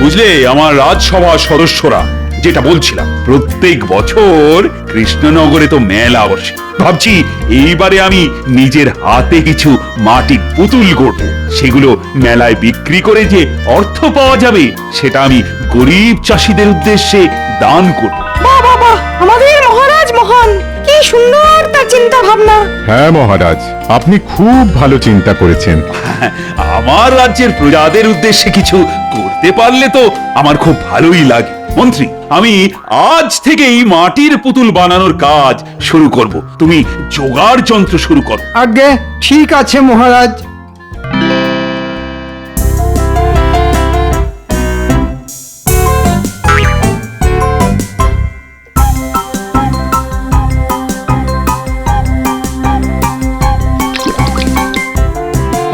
বুঝলে, আমার রাজসভা সদস্যরা যেটা বলছিলাম, প্রত্যেক বছর কৃষ্ণনগরে তো মেলা বসে। ভাবছি এইবারে আমি নিজের হাতে কিছু মাটির পুতুল গড়ব, সেগুলো মেলায় বিক্রি করে যে অর্থ পাওয়া যাবে সেটা আমি গরিব চাষিদের উদ্দেশ্যে দান করব। বাহ বাহ বাহ, আমাদের মহারাজ মহান, কি সুন্দর তার চিন্তা ভাবনা। হ্যাঁ মহারাজ, আপনি খুব ভালো চিন্তা করেছেন। আমার রাজ্যের প্রজাদের উদ্দেশ্যে কিছু করতে পারলে তো আমার খুব ভালোই লাগে। মন্ত্রী, আমি আজ থেকেই মাটির পুতুল বানানোর কাজ শুরু করব। তুমি জোগাড় যন্ত্র শুরু করো। আজ্ঞে ঠিক আছে মহারাজ।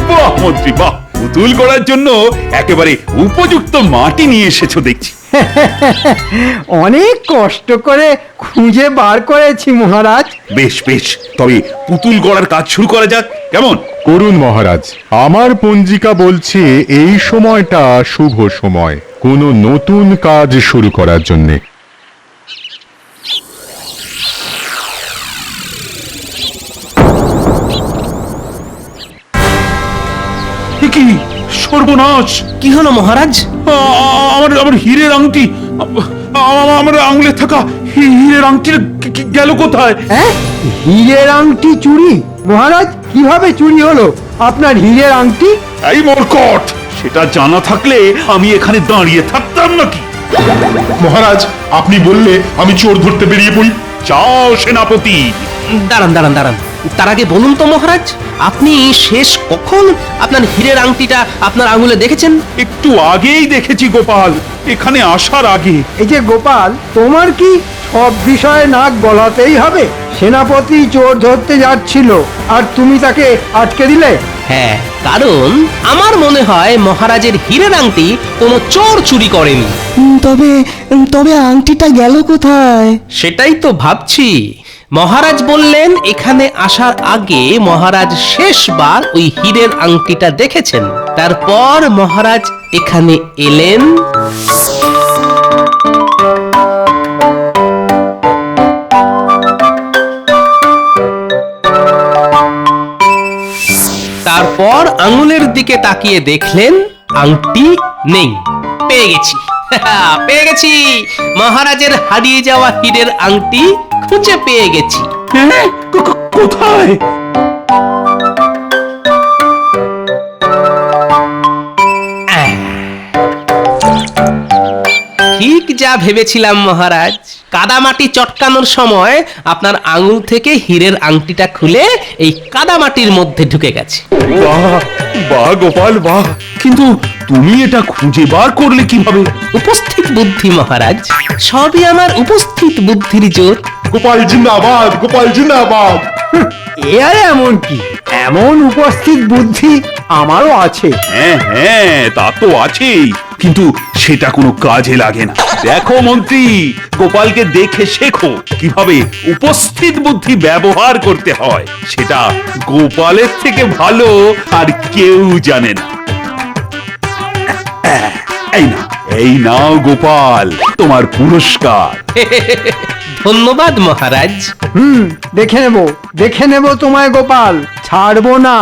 বাহ মন্ত্রী, বাহ! পুতুল গড়ার জন্য একেবারে উপযুক্ত মাটি নিয়ে এসেছো দেখছি। অনেক কষ্ট করে খুঁজে বার করেছি মহারাজ। বেশ বেশ, তবে পুতুল গড়ার কাজ শুরু করা যাক, কেমন? করুন মহারাজ, আমার পঞ্জিকা বলছে এই সময়টা শুভ সময় কোনো নতুন কাজ শুরু করার জন্যে। এ কি সর্বনাশ! কি হলো মহারাজ? আমার আমার হীরের আংটি, আমার আঙুলে থাকা হীরের আংটি গেল কোথায়? হ্যাঁ, হীরের আংটি চুরি? মহারাজ, কিভাবে চুরি হলো আপনার হীরের আংটি? এই মরকট, সেটা জানা থাকলে আমি এখানে দাঁড়িয়ে থাকতাম নাকি? মহারাজ, আপনি বললে আমি চোর ধরতে বেরিয়ে পড়ি। যাও সেনাপতি। দাঁড়ান দাঁড়ান দাঁড়ান, তার আগে বলুন তো মহারাজ, আপনি শেষ কখন আপনার হীরের আংটিটা আপনার আঙুলে দেখেছেন? একটু আগেই দেখেছি গোপাল, এখানে আসার আগে। এই যে গোপাল, তোমার কি সব বিষয়ে নাক গলাতেই হবে? সেনাপতি চোর ধরতে যাচ্ছিল আর তুমি তাকে আটকে দিলে? হ্যাঁ, কারণ আমার মনে হয় মহারাজের হীরের আংটি কোনো চোর চুরি করেনি। তবে তবে আংটিটা গেল কোথায়? সেটাই তো ভাবছি। মহারাজ বললেন এখানে আসার আগে মহারাজ শেষবার ওই হীরের আংটিটা দেখেছেন, তারপর মহারাজ এখানে এলেন, তারপর আঙুলের দিকে তাকিয়ে দেখলেন আংটি নেই। পেয়ে গেছি, পেয়ে গেছি, মহারাজের হারিয়ে যাওয়া হীরের আংটি খুঁজে পেয়ে গেছি। হ্যাঁ, কোথায়? ঠিক যা ভেবেছিলাম মহারাজ, কাদামাটি চটকানোর সময় আপনার আঙুল থেকে হীরের আংটিটা খুলে এই কাদামাটির মধ্যে ঢুকে গেছে। বাহ বাহ গোপাল, বাহ! কিন্তু তুমি এটা খুঁজে বার করলে কিভাবে? উপস্থিত বুদ্ধি মহারাজ, সবই আমার উপস্থিত বুদ্ধির জোর। গোপাল জিন্দাবাদ, গোপাল জিন্দাবাদ। এ আর এমন কি, এমন উপস্থিত বুদ্ধি আমারও আছে। হ্যাঁ হ্যাঁ, তা তো আছেই, কিন্তু সেটা কোনো কাজে লাগে না। দেখো মন্ত্রী, গোপালকে দেখে শেখো কিভাবে উপস্থিত বুদ্ধি ব্যবহার করতে হয়। সেটা গোপালের থেকে ভালো আর কেউ জানে না। এই নাও গোপাল, তোমার পুরস্কার। ধন্যবাদ মহারাজ। দেখে নেব তোমায় গোপাল, ছাড়বো না।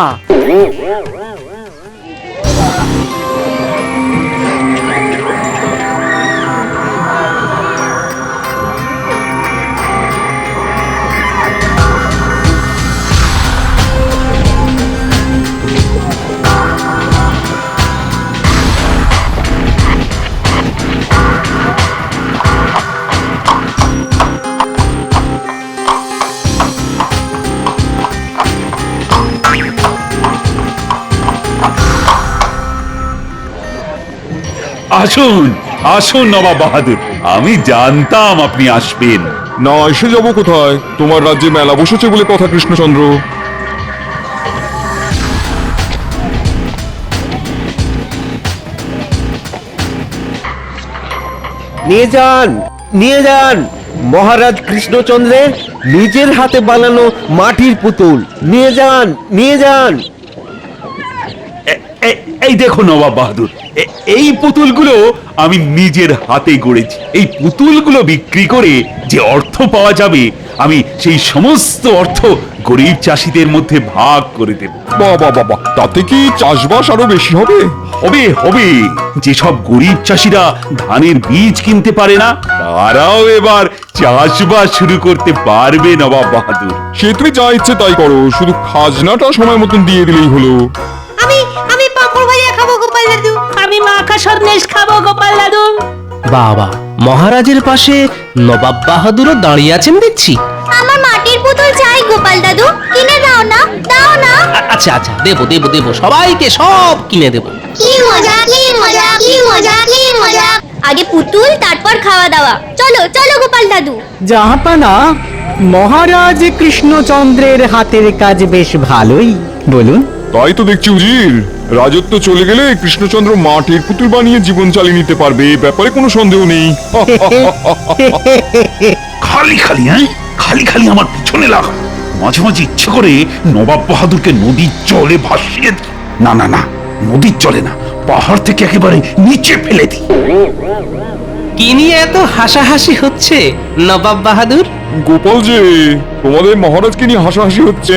আসুন আসুন নবাব বাহাদুর, আমি জানতাম আপনি আসবেন। না এসে যাবো কোথায়? তোমার রাজ্যে মেলা বসেছে বলে কথা কৃষ্ণচন্দ্র। নিয়ে যান, নিয়ে যান মহারাজ কৃষ্ণচন্দ্রের নিজের হাতে বানানো মাটির পুতুল। নিয়ে যান, নিয়ে যান। এই দেখো নবাব বাহাদুর, এই পুতুলগুলো আমি নিজের হাতে গড়েছি। এই পুতুলগুলো বিক্রি করে যে অর্থ পাওয়া যাবে, আমি সেই সমস্ত অর্থ গরিব চাষিদের মধ্যে ভাগ করে দেব। বাবা বাবা, তাতে কি চাষবাস আরো বেশি হবে? হবে হবে, যেসব গরিব চাষিরা ধানের বীজ কিনতে পারে না, তারাও এবার চাষবাস শুরু করতে পারবে নবাব বাহাদুর। সে তুমি যা ইচ্ছে তাই করো, শুধু খাজনাটা সময় মতন দিয়ে দিলেই হলো। আমি পাঁপড় ভাজা খাবো গোপাল দাদু। আমি মাখা সন্দেশ খাবো গোপাল দাদু। বাবা, মহারাজের পাশে নবাব বাহাদুরও দাঁড়িয়ে আছেন দেখছি। আমার মাটির পুতুল চাই গোপাল দাদু, কিনে দাও না, দাও না। আচ্ছা আচ্ছা, দেবো দেবো দেবো, সবাইকে সব কিনে দেবো। কি মজা, কি মজা, কি মজা, কি মজা। আগে পুতুল, তারপর খাওয়া দাওয়া। চলো চলো গোপাল দাদু। জাহাপানা, মহারাজ কৃষ্ণচন্দ্রের হাতের কাজ বেশ ভালোই, বলুন। তাই তো দেখছি উজির, রাজত্ব চলে গেলে কৃষ্ণচন্দ্র মাটির পুতুল বানিয়ে জীবন চালিয়ে নিতে পারবে, এ ব্যাপারে কোনো সন্দেহ নেই। খালি খালি খালি খালি আমার পিছনে লাগা। মাঝে মাঝে ইচ্ছে করে নবাব বাহাদুরকে নদীর জলে ভাসিয়ে দিই। না না না, নদীর জলে না, পাহাড় থেকে একেবারে নিচে ফেলে দিই। কি নিয়ে এত হাসাহাসি হচ্ছে নবাব বাহাদুর? গোপাল যে, তোমাদের মহারাজকে নিয়ে হাসাহাসি হচ্ছে।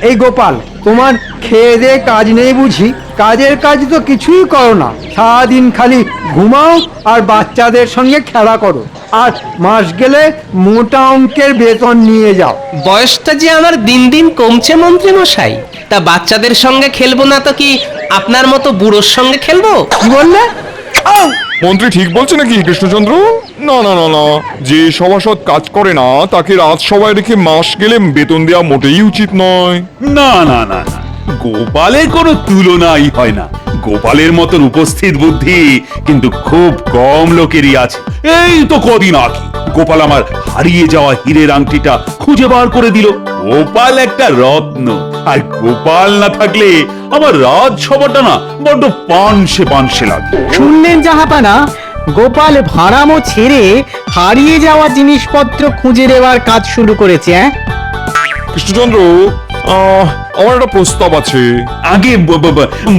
এই গোপাল, তোমার খেয়ে দে কাজ নেই বুঝি? কাজের কাজ তো কিছুই করো না, সারাদিন খালি ঘুমাও আর বাচ্চাদের সঙ্গে খেলা করো, আর মাস গেলে মোটা অঙ্কের বেতন নিয়ে যাও। বয়সটা যে আমার দিন দিন কমছে মন্ত্রী মশাই, তা বাচ্চাদের সঙ্গে খেলবো না তো কি আপনার মতো বুড়োর সঙ্গে খেলবো? কি বললে? মন্ত্রী ঠিক বলছে নাকি কৃষ্ণচন্দ্র? না না না না, যে সভাসদ কাজ করে না তাকে রাজসভায় রেখে মাস গেলে বেতন দেওয়া মোটেই উচিত নয়। না না না না, গোপালের কোনো তুলনাই হয় না। গোপালের মতন উপস্থিত বুদ্ধি কিন্তু খুব কম লোকেরই আছে। এই তো কদিন আগে গোপাল আমার হারিয়ে যাওয়া হীরের আংটিটা খুঁজে বার করে দিল। গোপাল একটা রত্ন, আর গোপাল না থাকলে আমার রাজসভাটা না বড্ড পানসে পানসে লাগে। শুনলেন জাহাপানা, গোপাল ভাড়ামো ছেড়ে হারিয়ে যাওয়া জিনিসপত্র খুঁজে দেওয়ার কাজ শুরু করেছে। কৃষ্ণচন্দ্র, আমার একটা প্রস্তাব আছে। আগে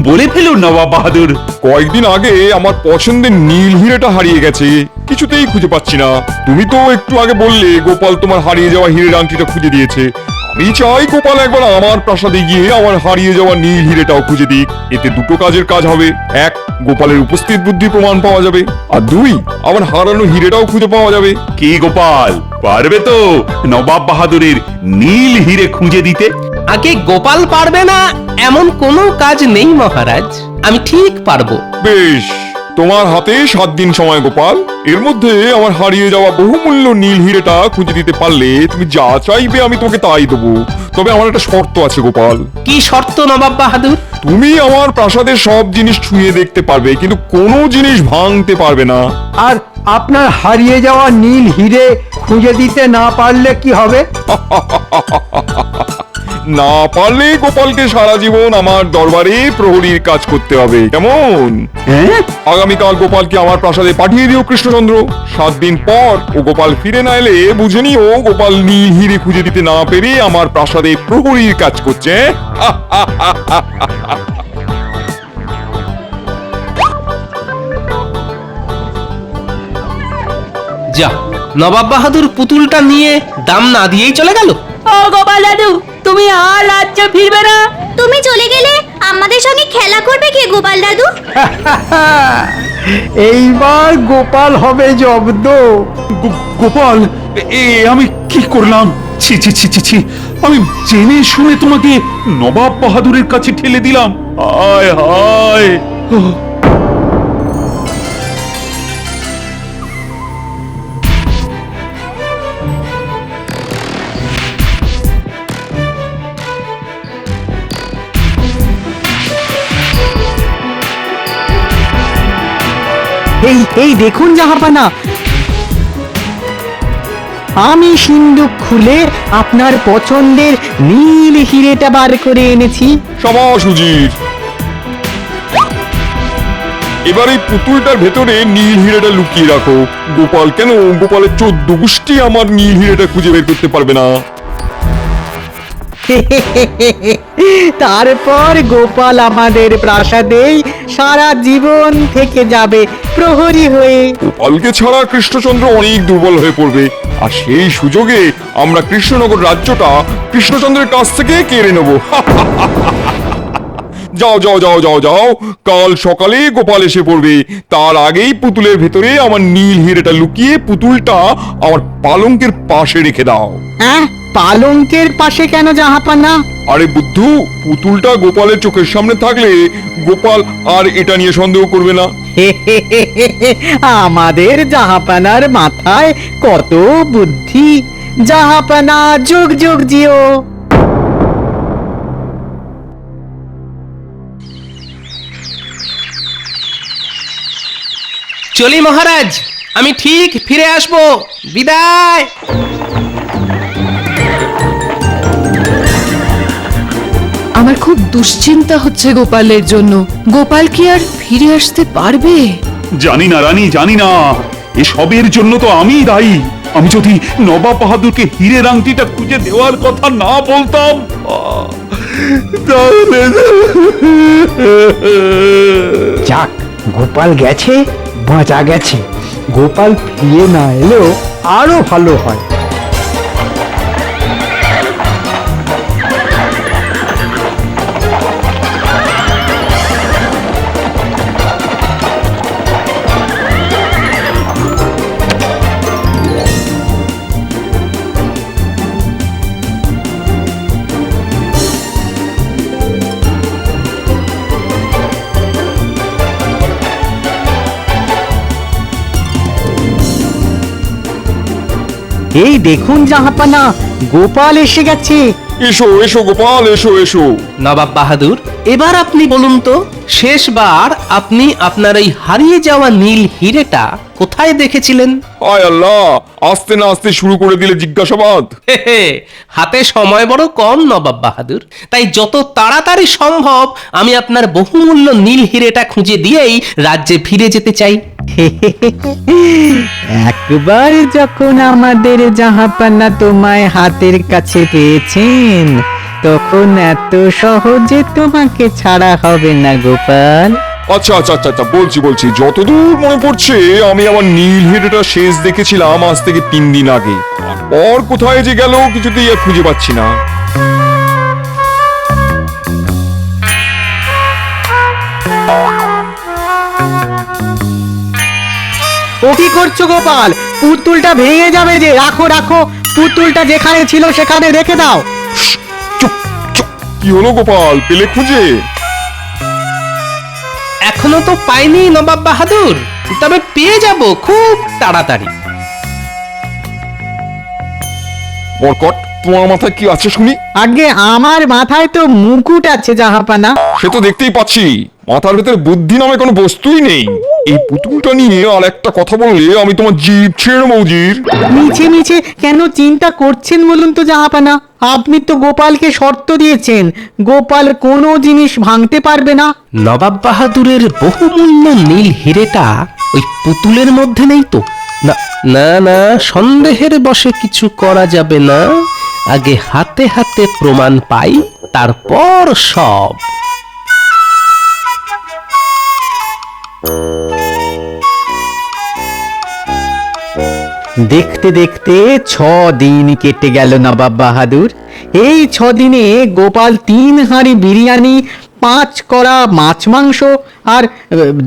বলে ফেলুন নবাব বাহাদুর। কয়েকদিন আগে আমার পছন্দের নীল হিরেটা হারিয়ে গেছে, কিছুতেই খুঁজে পাচ্ছি না। তুমি তো একটু আগে বললে গোপাল তোমার হারিয়ে যাওয়া হীরের আংটিটা খুঁজে দিয়েছে। আমি চাই গোপাল একবার আমার প্রাসাদে গিয়ে আমার হারিয়ে যাওয়া নীল হিরেটাও খুঁজে দিক। এতে দুটো কাজের কাজ হবে। এক, গোপালের উপস্থিত বুদ্ধি প্রমাণ পাওয়া যাবে, আর দুই, আমার হারানো হিরেটাও খুঁজে পাওয়া যাবে। কি গোপাল, পারবে তো নবাব বাহাদুরের নীল হিরে খুঁজে দিতে? আগে গোপাল পারবে না এমন কোনো কাজ নেই মহারাজ, আমি ঠিক পারবো। বেশ, তোমার হাতে 7 দিন সময় গোপাল। এর মধ্যে আমার হারিয়ে যাওয়া বহুমূল্য নীল হিরেটা খুঁজে দিতে পারলে তুমি যা চাইবে আমি তোমাকে তাই দেবো। তবে আমার একটা শর্ত আছে গোপাল। কি শর্ত নবাব বাহাদুর? তুমি আমার প্রাসাদের সব জিনিস ছুঁয়ে দেখতে পারবে, কিন্তু কোনো জিনিস ভাঙতে পারবে না। আর আপনার হারিয়ে যাওয়া নীল হিরে খুঁজে দিতে না পারলে কি হবে? না পারলে গোপালকে সারা জীবন আমার দরবারে প্রহরীর কাজ করতে হবে, কেমন? হ্যাঁ, আগামীকাল গোপালকে আমার প্রাসাদে পাঠিয়ে দিও কৃষ্ণচন্দ্র। 7 দিন পর ও গোপাল ফিরে না এলে বুঝে নিও গোপাল নীল হিরে খুঁজে দিতে না পেরে আমার প্রাসাদে প্রহরীর কাজ করছে। যা, নবাব বাহাদুর পুতুলটা নিয়ে দাম না দিয়েই চলে গেল। ও গোপাল দাদু, তুমি আর রাজ্য ফিরবে না? তুমি চলে গেলে আমাদের সঙ্গে খেলা করবে কে গোপাল দাদু? এইবার গোপাল হবে জব্দ। গোপাল, আমি কি করলাম? ছি ছি ছি ছি ছি, আমি জেনে শুনে তোমাকে নবাব বাহাদুরের কাছে ঠেলে দিলাম। হায় হায়। এই দেখুন জাহাপানা, আমি সিন্দুক খুলে আপনার পছন্দের নীল হিরেটা বার করে এনেছি। সাবাস উজির। এবার এই পুতুলটার ভেতরে নীল হিরেটা লুকিয়ে রাখো। গোপাল কেন, গোপালের 14 গোষ্ঠী আমার নীল হিরেটা খুঁজে বের করতে পারবে না। তারপর গোপাল আমাদের প্রাসাদেই সারা জীবন থেকে যাবে প্রহরী হয়ে। গোপালকে ছাড়া কৃষ্ণচন্দ্র অনেক দুর্বল হয়ে পড়বে, আর সেই সুযোগে আমরা কৃষ্ণনগর রাজ্যটা কৃষ্ণচন্দ্রের কাছ থেকে কেড়ে নেব। যাও যাও যাও যাও যাও, কাল সকালে গোপাল এসে পড়বে। তার আগেই পুতুলের ভেতরে আমার নীল হিরেটা লুকিয়ে পুতুলটা আমার পালঙ্কের পাশে রেখে দাও। পালঙ্কের পাশে কেন জাহাপানা? আরে বুদ্ধু, পুতুলটা গোপালের চোখের সামনে থাকলে গোপাল আর এটা নিয়ে সন্দেহ করবে না। আমাদের জাহাপানার মাথায় কত বুদ্ধি। জাহাপানা যুগ যুগ জিও। চলি মহারাজ, আমি ঠিক ফিরে আসবো। বিদায়। আমার খুব দুশ্চিন্তা হচ্ছে গোপালের জন্য। গোপাল কি আর ফিরে আসতে পারবে? জানি না রানী, জানি না। এসবের জন্য তো আমি দায়ী। আমি যদি নবাব বাহাদুরকে হীরের আংটিটা খুঁজে দেওয়ার কথা না বলতাম, তাহলে যাক, গোপাল গেছে, বাঁচা গেছে। গোপাল ফিরে না এলেও আরো ভালো হয়। এই দেখুন জাহাপানা, গোপাল এসে গেছে। এসো এসো গোপাল, এসো এসো। নবাব বাহাদুর, এবার আপনি বলুন তো, শেষবার আপনি আপনার এই হারিয়ে যাওয়া নীল হিরেটা কোথায় দেখেছিলেন? হায় আল্লাহ, আস্তে না আস্তে শুরু করে দিলে জিজ্ঞাসাবাদ। হাতে সময় বড় কম নবাব বাহাদুর, তাই যত তাড়াতাড়ি সম্ভব আমি আপনার বহুমূল্য নীল হিরেটা খুঁজে দিয়েই রাজ্যে ফিরে যেতে চাই। একবার যখন আমাদের জাহাপানা তোমায় হাতের কাছে পেয়েছেন, তখন এত সহজে তোমাকে ছাড়া হবে না গোপাল। আচ্ছা আচ্ছা আচ্ছা আচ্ছা, বলছি বলছি, যতদূর মনে পড়ছে আমি আমার নীল হিরেটা শেষ দেখেছিলাম আজ থেকে 3 দিন আগে। আর কোথায় যে গেল কিছুতেই আর খুঁজে পাচ্ছি না। ও কি করছো গোপাল? পুতুলটা ভেঙে যাবে যে। রাখো রাখো, পুতুলটা যেখানে ছিল সেখানে রেখে দাও। চুপ চুপ, কি হলো গোপাল, পেলে খুঁজে? এখনো তো পাইনি নবাব বাহাদুর, তবে পেয়ে যাব খুব তাড়াতাড়ি। বরকট, তোমার মাথায় কি আছে শুনি? আগে আমার মাথায় তো মুকুট আছে জাহাপানা। সে তো দেখতেই পাচ্ছি, মাথার ভেতরে বুদ্ধি নামে কোনো বস্তুই নেই। এই পুতুলটা নিয়ে আর একটা কথা বললে আমি তোমার জিভ ছেড়ে নেবো। জির মিছে মিছে কেন চিন্তা করছেন বলুন তো জাহাপানা? আপনি তো গোপালকে শর্ত দিয়েছেন, গোপাল কোনো জিনিস ভাঙতে পারবে না। নবাব বাহাদুরের বহুমূল্য নীল হিরেটা ওই পুতুলের মধ্যে নেই তো? না না না, সন্দেহের বশে কিছু করা যাবে না। আগে হাতে হাতে প্রমাণ পাই, তারপর সব। দেখতে দেখতে 6 দিন কেটে গেল নবাব বাহাদুর। এই 6 দিনে গোপাল 3 হাঁড়ি বিরিয়ানি, 5 কড়া মাছ মাংস আর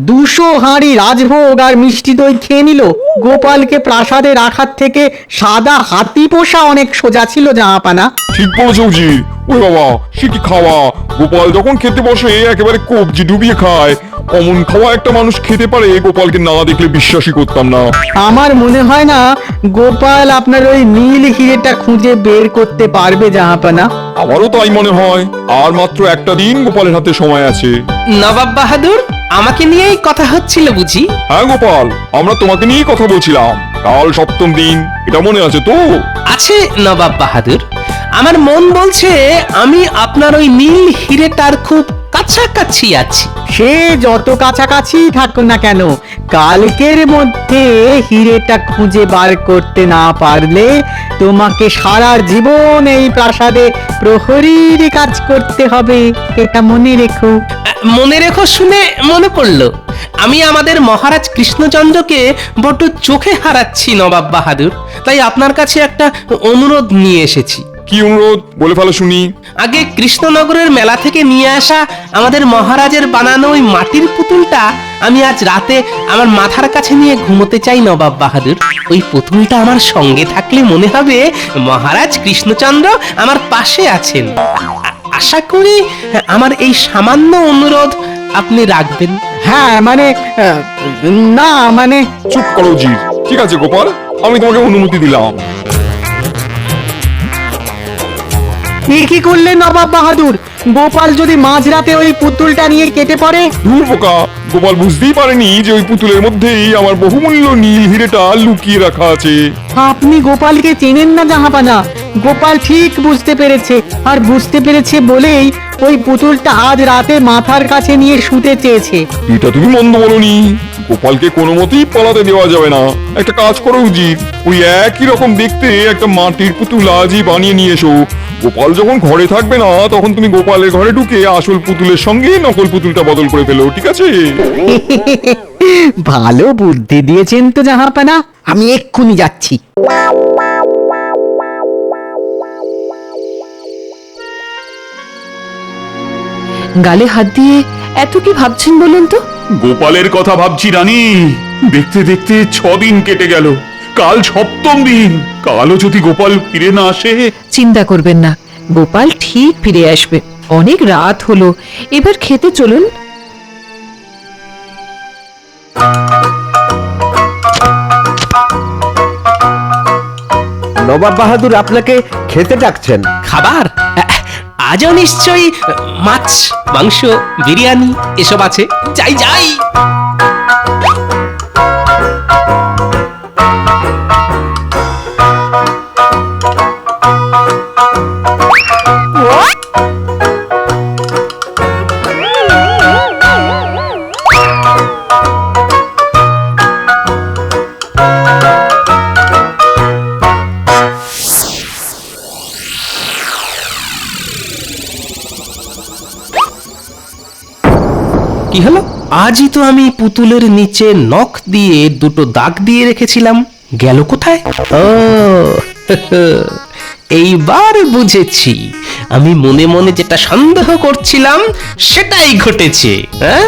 200 হাঁড়ি রাজভোগ আর মিষ্টি দই খেয়ে নিল। গোপালকে প্রাসাদে রাখার থেকে সাদা হাতি পোষা অনেক সোজা ছিল জাহাপানা। ঠিক বলেছো জির। ওই বাবা, সে কি খাওয়া! গোপাল যখন খেতে বসে একেবারে কবজি ডুবিয়ে খায়। অমন খাওয়া একটা মানুষ খেতে পারে, গোপালকে না দেখলে বিশ্বাসই করতাম না। আমার মনে হয় না গোপাল আপনার ওই নীল হিরেটা খুঁজে বের করতে পারবে জাহাপানা। আমারও তাই মনে হয়। আর মাত্র একটা দিন গোপালের হাতে সময় আছে। নবাব বাহাদুর, আমাকে নিয়েই কথা হচ্ছিল বুঝি? হ্যাঁ গোপাল, আমরা তোমাকে নিয়েই কথা বলছিলাম। কাল 7ম দিন, এটা মনে আছে তো? আছে নবাব বাহাদুর, আমার মন বলছে আমি আপনার ওই নীল হিরেটার খুব কাছাকাছি আছি। সে যত কাছাকাছি থাকো না কেন, কালকের মধ্যে হিরেটা খুঁজে বার করতে না পারলে তোমাকে সারা জীবন এই প্রাসাদে প্রহরীর কাজ করতে হবে, এটা মনে রেখো। মনে রেখো শুনে মনে পড়লো, আমি আমাদের মহারাজ কৃষ্ণচন্দ্রকে বড্ড চোখে হারাচ্ছি নবাব বাহাদুর, তাই আপনার কাছে একটা অনুরোধ নিয়ে এসেছি। কি অনুরোধ বলে ফেলো শুনি। আগে কৃষ্ণনগরের মেলা থেকে নিয়ে আসা আমাদের মহারাজের বানানো ওই মাটির পুতুলটা আমি আজ রাতে আমার মাথার কাছে নিয়ে ঘুমোতে চাই নবাব বাহাদুর। ওই পুতুলটা আমার সঙ্গে থাকলে মনে হবে মহারাজ কৃষ্ণচন্দ্র আমার পাশে আছেন। আশা করি আমার এই সামান্য অনুরোধ আপনি রাখবেন। হ্যাঁ মানে না মানে চুপ করো জি। ঠিক আছে গোপাল, আমি তোমাকে অনুমতি দিলাম। এ কি করলে নবাব বাহাদুর? গোপাল যদি মাঝরাতে ওই পুতুলটা নিয়ে কেটে পড়ে? দূর বোকা, গোপাল বুঝতেই পারেনি যে ওই পুতুলের মধ্যেই আমার বহুমূল্য নীল হিরেটা লুকিয়ে রাখা আছে। আপনি গোপালকে চেনেন না জাহাপানা। গোপাল ঠিক বুঝতে পেরেছে, আর বুঝতে পেরেছে বলেই ওই পুতুলটা আজ রাতে মাথার কাছে নিয়ে শুতে চেয়েছে। এটা তুমি মন্দ বলনি। গোপালকে কোনো মতেই পালাতে দেওয়া যাবে না। একটা কাজ করা উচিত, ওই একই রকম দেখতে একটা মাটির পুতুল আজই বানিয়ে নিয়ে এসো। গোপাল যখন ঘরে থাকবে না, তখন তুমি গোপালের ঘরে ঢুকে আসল পুতুলের সঙ্গে নকল পুতুলটা বদল করে ফেলো, ঠিক আছে? ভালো বুদ্ধি দিয়েছেন তো জাহাপানা, আমি এক্ষুনি যাচ্ছি। গালে হাত দিয়ে এত কি ভাবছেন বলুন তো? গোপালের কথা ভাবছি রানী। দেখতে দেখতে 6 দিন কেটে গেল, কাল 7ম দিন। কালও যদি গোপাল ফিরে না আসে। চিন্তা করবেন না, গোপাল ঠিক ফিরে আসবে। অনেক রাত হলো, এবার খেতে চলুন। নবাব বাহাদুর আপনাকে খেতে ডাকছেন। খাবার আজও নিশ্চয়ই মাছ, মাংস, বিরিয়ানি এসব আছে। যাই যাই। কি হলো? আজই তো আমি পুতুলের নিচে নখ দিয়ে 2টো দাগ দিয়ে রেখেছিলাম, গেল কোথায়? ও এইবার বুঝেছি, আমি মনে মনে যেটা সন্দেহ করছিলাম সেটাই ঘটেছে। হ্যাঁ,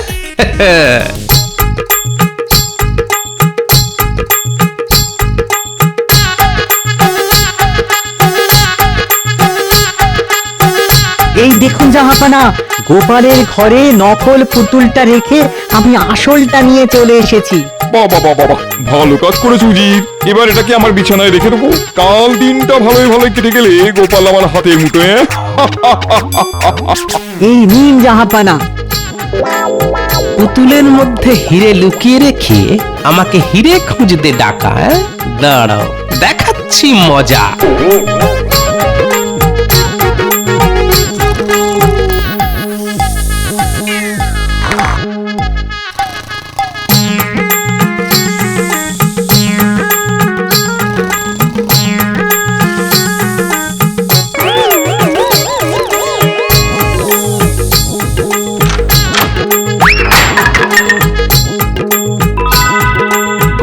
এই দেখুন জাহাপানা, গোপালের ঘরে নকল পুতুলটা রেখে আমি আসলটা নিয়ে চলে এসেছি। বাবা বাবা বাবা, ভালো কাজ করেছো উজির। এবার এটাকে আমার বিছানায় রেখে দেবো। কাল দিনটা ভালোই ভালোই কেটে গেলে গোপাল আমার হাতের মুঠোয়। এই নিন জাহাপানা। পুতুলের মধ্যে হিরে লুকিয়ে রেখে আমাকে হিরে খুঁজতে ডাকা। দাঁড়াও, দেখাচ্ছি মজা।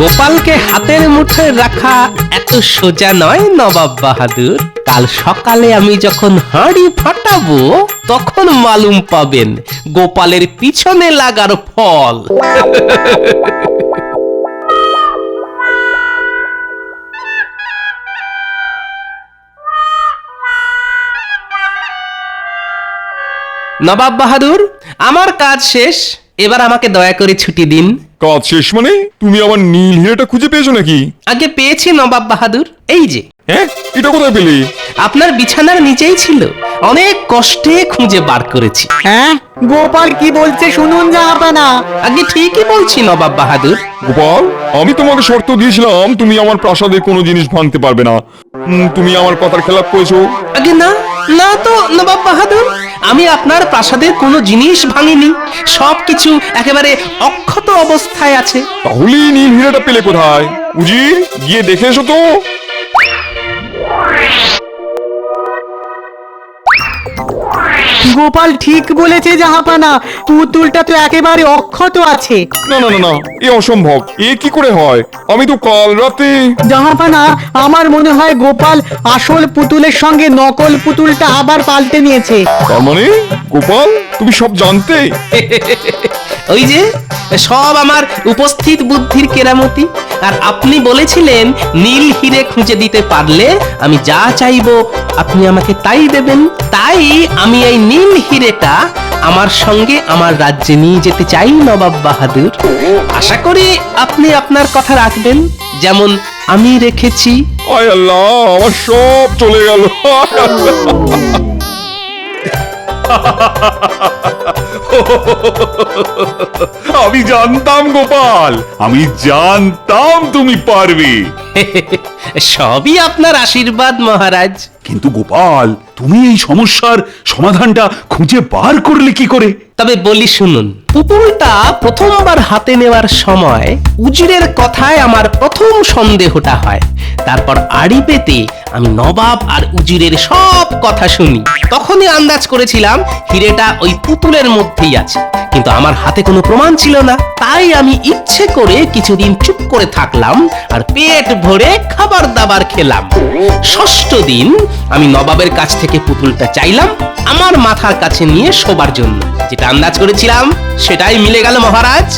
গোপালকে হাতের মুঠোয় রাখা এত সোজা নয় নবাব বাহাদুর। কাল সকালে আমি যখন হাঁড়ি ফাটাবো, তখন মালুম পাবেন গোপালের পিছনে লাগার ফল। নবাব বাহাদুর, আমার কাজ শেষ, এবার আমাকে দয়া করে ছুটি দিন। কাজ শেষ মানে? তুমি আমার নীল হিরেটা খুঁজে পেয়েছো নাকি? আগে পেয়েছি নবাব বাহাদুর, এই যে। হ্যাঁ, এটা কোথায় পেলে? আপনার বিছানার নিচেই ছিল, অনেক কষ্টে খুঁজে বার করেছি। হ্যাঁ, গোপাল কি বলছে শুনুন জাহাপানা। আগে ঠিকই বলছি নবাব বাহাদুর। গোপাল, আমি তোমাকে শর্ত দিয়েছিলাম তুমি আমার প্রাসাদে কোনো জিনিস ভাঙতে পারবে না। তুমি আমার কথার খেলাপ করেছো। আগে না, না তো নবাব বাহাদুর, আমি আপনার প্রাসাদের কোনো জিনিস ভাঙিনি, সবকিছু একেবারে অক্ষত অবস্থায় আছে। তাহলে নীল হীরাটা পেলে কোথায়? উজির, গিয়ে দেখে এসো তো। গোপাল ঠিক বলেছে জাহাপানা, পুতুলটা তো একেবারে অক্ষত আছে। না না না না, এ অসম্ভব। এ কি করে হয়? আমি তো কাল রাতে। জাহাপানা, আমার মনে হয় গোপাল আসল পুতুলের সঙ্গে নকল পুতুলটা আবার পাল্টে নিয়েছে। তার মানে গোপাল, তুমি সব জানতে? ওই যে সব আমার উপস্থিত বুদ্ধির কেরামতি। আর আপনি বলেছিলেন নীল হিরে খুঁজে দিতে পারলে আমি যা চাইবো আপনি আমাকে তাই দেবেন। তাই আমি এই নীল হিরেটা আমার সঙ্গে আমার রাজ্যে নিয়ে যেতে চাই নবাব বাহাদুর। আশা করি আপনি আপনার কথা রাখবেন, যেমন আমি রেখেছি। আয় আল্লাহ, আমার সব চলে গেল। আমি জানতাম গোপাল, আমি জানতাম তুমি পারবে। সবই আপনার আশীর্বাদ মহারাজ। কিন্তু গোপাল, তুমি এই সমস্যার সমাধানটা খুঁজে বার করলে কি করে? তবে বলি শুনুন, পুতুলটা প্রথমবার হাতে নেওয়ার সময় উজিরের কথায় আমার প্রথম সন্দেহটা হয়। তারপর আড়ি পেতে আমি নবাব আর উজিরের সব কথা শুনি। তখনই আন্দাজ করেছিলাম হিরেটা ওই পুতুলের মধ্যেই আছে, কিন্তু আমার হাতে কোনো প্রমাণ ছিল না। তাই আমি ইচ্ছে করে কিছুদিন চুপ করে থাকলাম আর পেট ভরে খাবার দাবার খেলাম। ষষ্ঠ দিন আমি নবাবের কাছ থেকে পুতুলটা চাইলাম আমার মাথার কাছে নিয়ে শোবার জন্য। যেটা আন্দাজ করেছিলাম সেটাই মিলে গেল মহারাজ।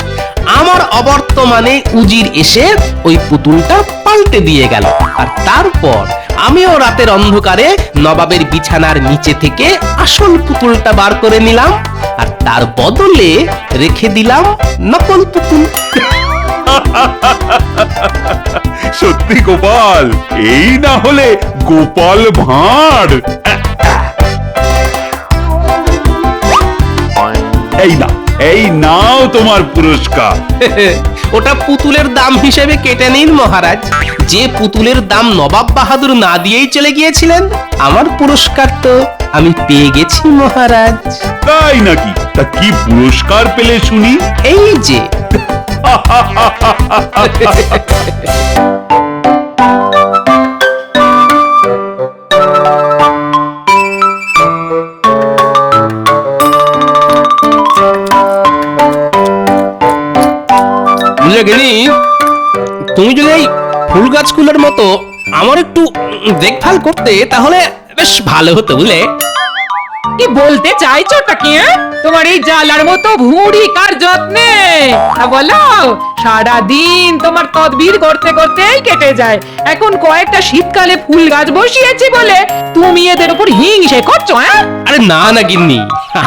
আমার অবর্তমানে উজির এসে ওই পুতুলটা পাল্টে দিয়ে গেল। আর তারপর আমিও রাতের অন্ধকারে নবাবের বিছানার নিচে থেকে আসল পুতুলটা বার করে নিলাম, আর তার বদলে রেখে দিলাম নকল পুতুল। সত্যি গোপাল, এই না হলে গোপাল ভাঁড়। এই নাও তোমার পুরস্কার। ওটা পুতুলের দাম হিসেবে কেটে নিন মহারাজ। যে পুতুলের দাম নবাব বাহাদুর না দিয়েই চলে গিয়েছিলেন, আমার পুরস্কার তো আমি পেয়ে গেছি মহারাজ। তাই নাকি? তা কি পুরস্কার পেলে শুনি? এই যে তুমি যদি এই ফুল গাছগুলোর মতো আমার একটু দেখভাল করতে তাহলে বেশ ভালো হতো, বুঝলে? কি বলতে চাইছোটা কি? তোমার এই জালার মতো ভুঁড়ি কার যত্নে? বলো, সারা দিন তোমার তদবির করতে করতেই কেটে যায়। এখন কয়েকটা শীতকালে ফুল গাছ বসিয়েছি বলে তুমি এদের উপর হিংসে করছো? আরে না না গিন্নি,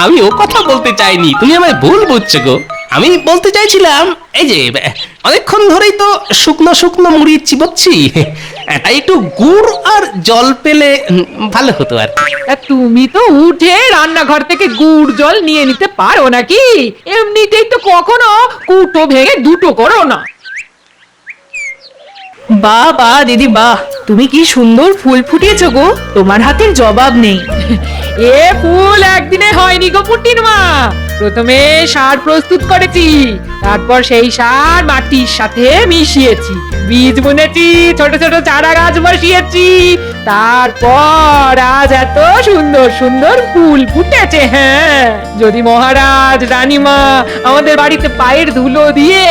আমি ও কথা বলতে চাইনি, তুমি আমায় ভুল বুঝছো গো। আমি বলতে চাইছিলাম এই যে অনেকক্ষণ ধরেই তো শুকনো শুকনো মুড়ি চিবোচ্ছি, তাই একটু গুড় আর জল পেলে ভালো হতো আর। তুমি তো উঠে রান্নাঘর থেকে গুড় জল নিয়ে নিতে পারো নাকি? এমনিতেই তো কখনো কুটো ভেঙে দুটো করো না। বাহ বাহ দিদি বাহ, তুমি কি সুন্দর ফুল ফুটিয়েছো গো, তোমার হাতের জবাব নেই। এ ফুল একদিনে হয়নি গো পুটির মা। প্রথমে সার প্রস্তুত করেছি, তারপর সেই সার মাটির সাথে মিশিয়েছি, বীজ বুনেছি, ছোট ছোট চারা গাছ বসিয়েছি, তারপর আজ এত সুন্দর সুন্দর ফুল ফুটেছে। হ্যাঁ, যদি মহারাজ রানীমা আমাদের বাড়িতে পায়ের ধুলো দিয়ে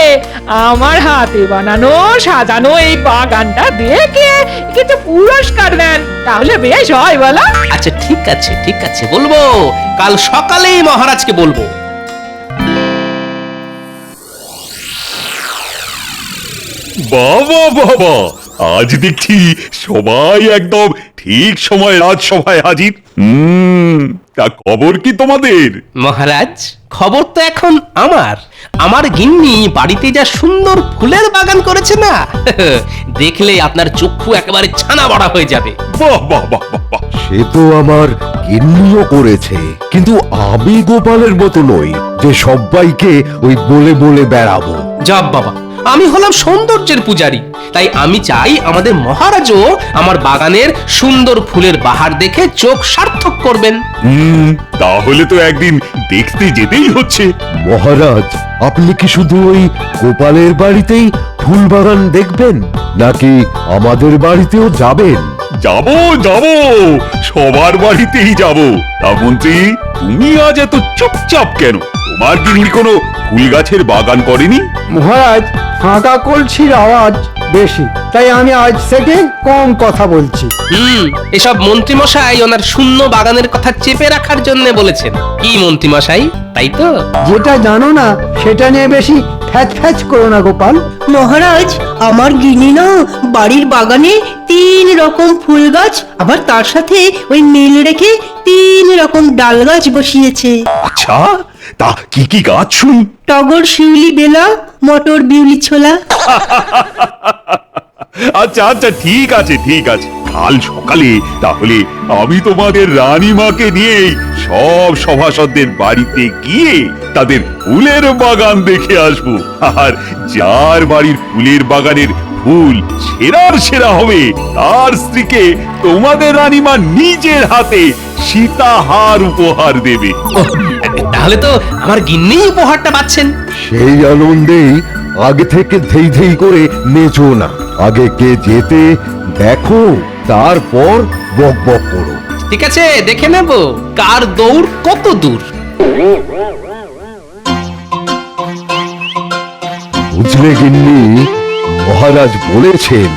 আমার হাতে বানানো সাজানো এই বাগানটা দেখে কিছু পুরস্কার দেন, তাহলে বেশ হয় বলো? আচ্ছা ঠিক আছে ঠিক আছে, বলবো, কাল সকালেই মহারাজকে বলবো। বাবা বাবা, আজ দেখছি সবাই একদম ঠিক সময় রাজসভায় হাজির। তা খবর কি তোমাদের? মহারাজ, খবর তো এখন আমার গিন্নি বাড়িতে যা সুন্দর ফুলের বাগান করেছে না, দেখলে আপনার চক্ষু একেবারে ছানা বড়া হয়ে যাবে। বাহ বাহ বাহ বাহ বাহ। সে তো আমার গিন্নিও করেছে, কিন্তু আমি গোপালের মতো নই যে সবাইকে ওই বলে বলে বেড়াবো। যাব বাবা, আমি হলাম সৌন্দর্যের পূজারী, তাই আমি চাই আমাদের মহারাজও আমার বাগানের সুন্দর ফুলের বাহার দেখে চোখ সার্থক করবেন। তাহলে তো একদিন দেখতে যেতেই হচ্ছে। মহারাজ, আপনি কি শুধু ওই গোপালের বাড়িতেই ফুল বাগান দেখবেন, নাকি আমাদের বাড়িতেও যাবেন? যাব যাব, সবার বাড়িতেই যাব। তা মন্ত্রী, তুমি আজ এত চুপচাপ কেন? তোমার গিন্নি কোনো ফুল গাছের বাগান করেনি? মহারাজ, ফাঁকা কলসির আওয়াজ বেশি, তাই আমি আজ থেকে কম কথা বলছি। এসব মন্ত্রীমশাই ওনার শূন্য বাগানের কথা চেপে রাখার জন্য বলেছেন। কি মন্ত্রীমশাই, তাই তো? যেটা জানো না সেটা নিয়ে বেশি ফ্যাচ ফ্যাচ করো না গোপাল। মহারাজ, আমার গিনি না বাড়ির বাগানে 3 রকম ফুল গাছ, আবার তার সাথে ওই নীল রেখে 3 রকম ডাল গাছ বসিয়েছে। আচ্ছা, তা কি কি গাছ শুনি? টগর, শিউলি, বেলা, মটর, বিউলি, ছোলা। আচ্ছা আচ্ছা, ঠিক আছে ঠিক আছে। কাল সকালে তাহলে আমি তোমাদের রানীমাকে নিয়ে সব সভাসদদের বাড়িতে গিয়ে তাদের ফুলের বাগান দেখে আসবো। আর যার বাড়ির ফুলের বাগানের ফুল সেরার সেরা হবে, তার স্ত্রীকে তোমাদের রানীমা নিজের হাতে সীতাহার উপহার দেবে। তাহলে তো আমার গিন্নি উপহারটা পাচ্ছেন। সেই আনন্দেই আগে থেকে ধেই ধেই করে নেচো না। আগে কে যেতে দেখো, তারপর বক বক করো। ঠিক আছে, দেখে নেব কার দৌড় কত দূর। বুঝলে গিন্নি, মহারাজ বলেছেন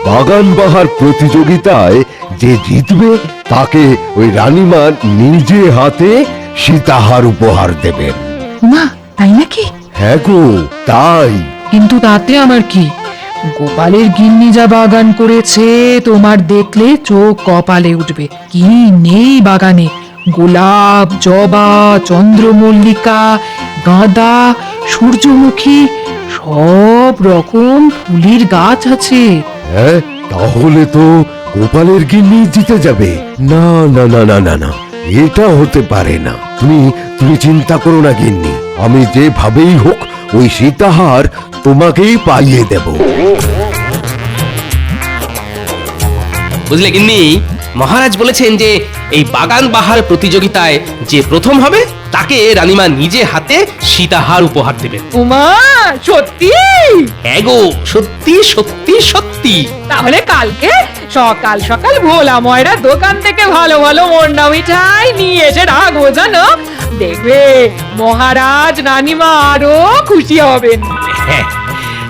বাগান বাহার প্রতিযোগিতায় যে জিতবে তাকে ওই রানীমা নিজে হাতে সীতাহার উপহার দেবেন। মা, তাই নাকি? হ্যাঁ গো, তাই। কিন্তু তাতে আমার কি? গোপালের গিন্নি যা বাগান করেছে, তোমার দেখলে চোখ কপালে উঠবে। কি নেই বাগানে! গোলাপ, জবা, চন্দ্রমল্লিকা, গাঁদা, সূর্যমুখী, সব রকম ফুলের গাছ আছে। হ্যাঁ, তাহলে তো গোপালের গিন্নি জিতে যাবে। না না না না না না, এটা হতে পারে না। তুমি চিন্তা করো না গিন্নি, আমি যেভাবেই হোক ওই সীতাহার তোমাকেই পাইয়ে দেব। বুঝলে গিন্নি, মহারাজ বলেছেন যে এই বাগান বাহার প্রতিযোগিতায় যে প্রথম হবে তাকে রানীমা নিজে হাতে সীতাহার উপহার দেবেন। উমা, সত্যি? হ্যাঁ গো, সত্যি সত্যি সত্যি। তাহলে কালকে সকাল সকাল ভোলা ময়রা দোকান থেকে ভালো ভালো মন্ডা মিঠাই নিয়ে এসে রাখবো, জানো? দেখবে মহারাজ রানীমা আরো খুশি হবেন। হ্যাঁ,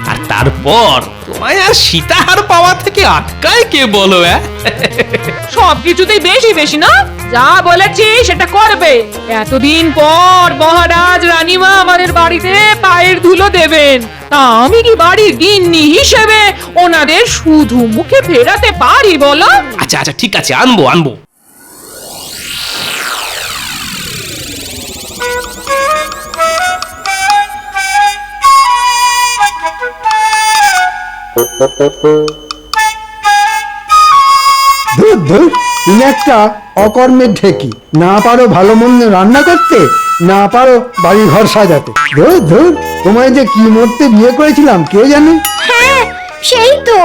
আর তারপর তোমায় আর সীতাহার পাওয়া থেকে আটকায় কে বলো? সবকিছুতেই বেশি বেশি না? যা বলেছি সেটা করবে। এতদিন পর মহারাজ রানীমা আমাদের বাড়িতে পায়ের ধুলো দেবেন, তা আমি কি বাড়ির গিন্নি হিসেবে ওনাদের শুধু মুখে ফেরাতে পারি বলো? আচ্ছা আচ্ছা, ঠিক আছে, আনবো আনবো। ধুর ধুর, তুমি একটা অকর্মের ঢেকি। না পারো ভালো মন্দ রান্না করতে, না পারো বাড়ি ঘর সাজাতে। ধুর ধুর, তোমায় যে কি মরতে বিয়ে করেছিলাম কে জানে। হ্যাঁ, সেই তো।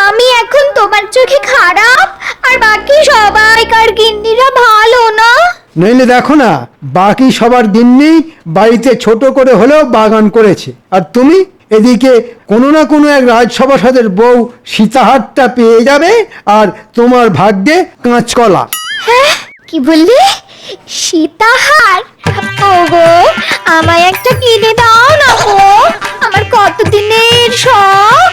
আমি এখন তোমার চোখে খারাপ, আর বাকি সবাইকার গিন্নিরা ভালো না। নইলে দেখো না, বাকি সবার গিন্নি বাড়িতে ছোট করে হলেও বাগান করেছে, আর তুমি এদিকে কোনো না কোনো এক রাজসভাসদের বউ সীতাহারটা পেয়ে যাবে, আর তোমার ভাগ্যে কাঁচকলা। হ্যাঁ, কি বললি? সীতাহার? ওগো, আমায় একটা কিনে দাও না গো, আমার কতদিনের শখ।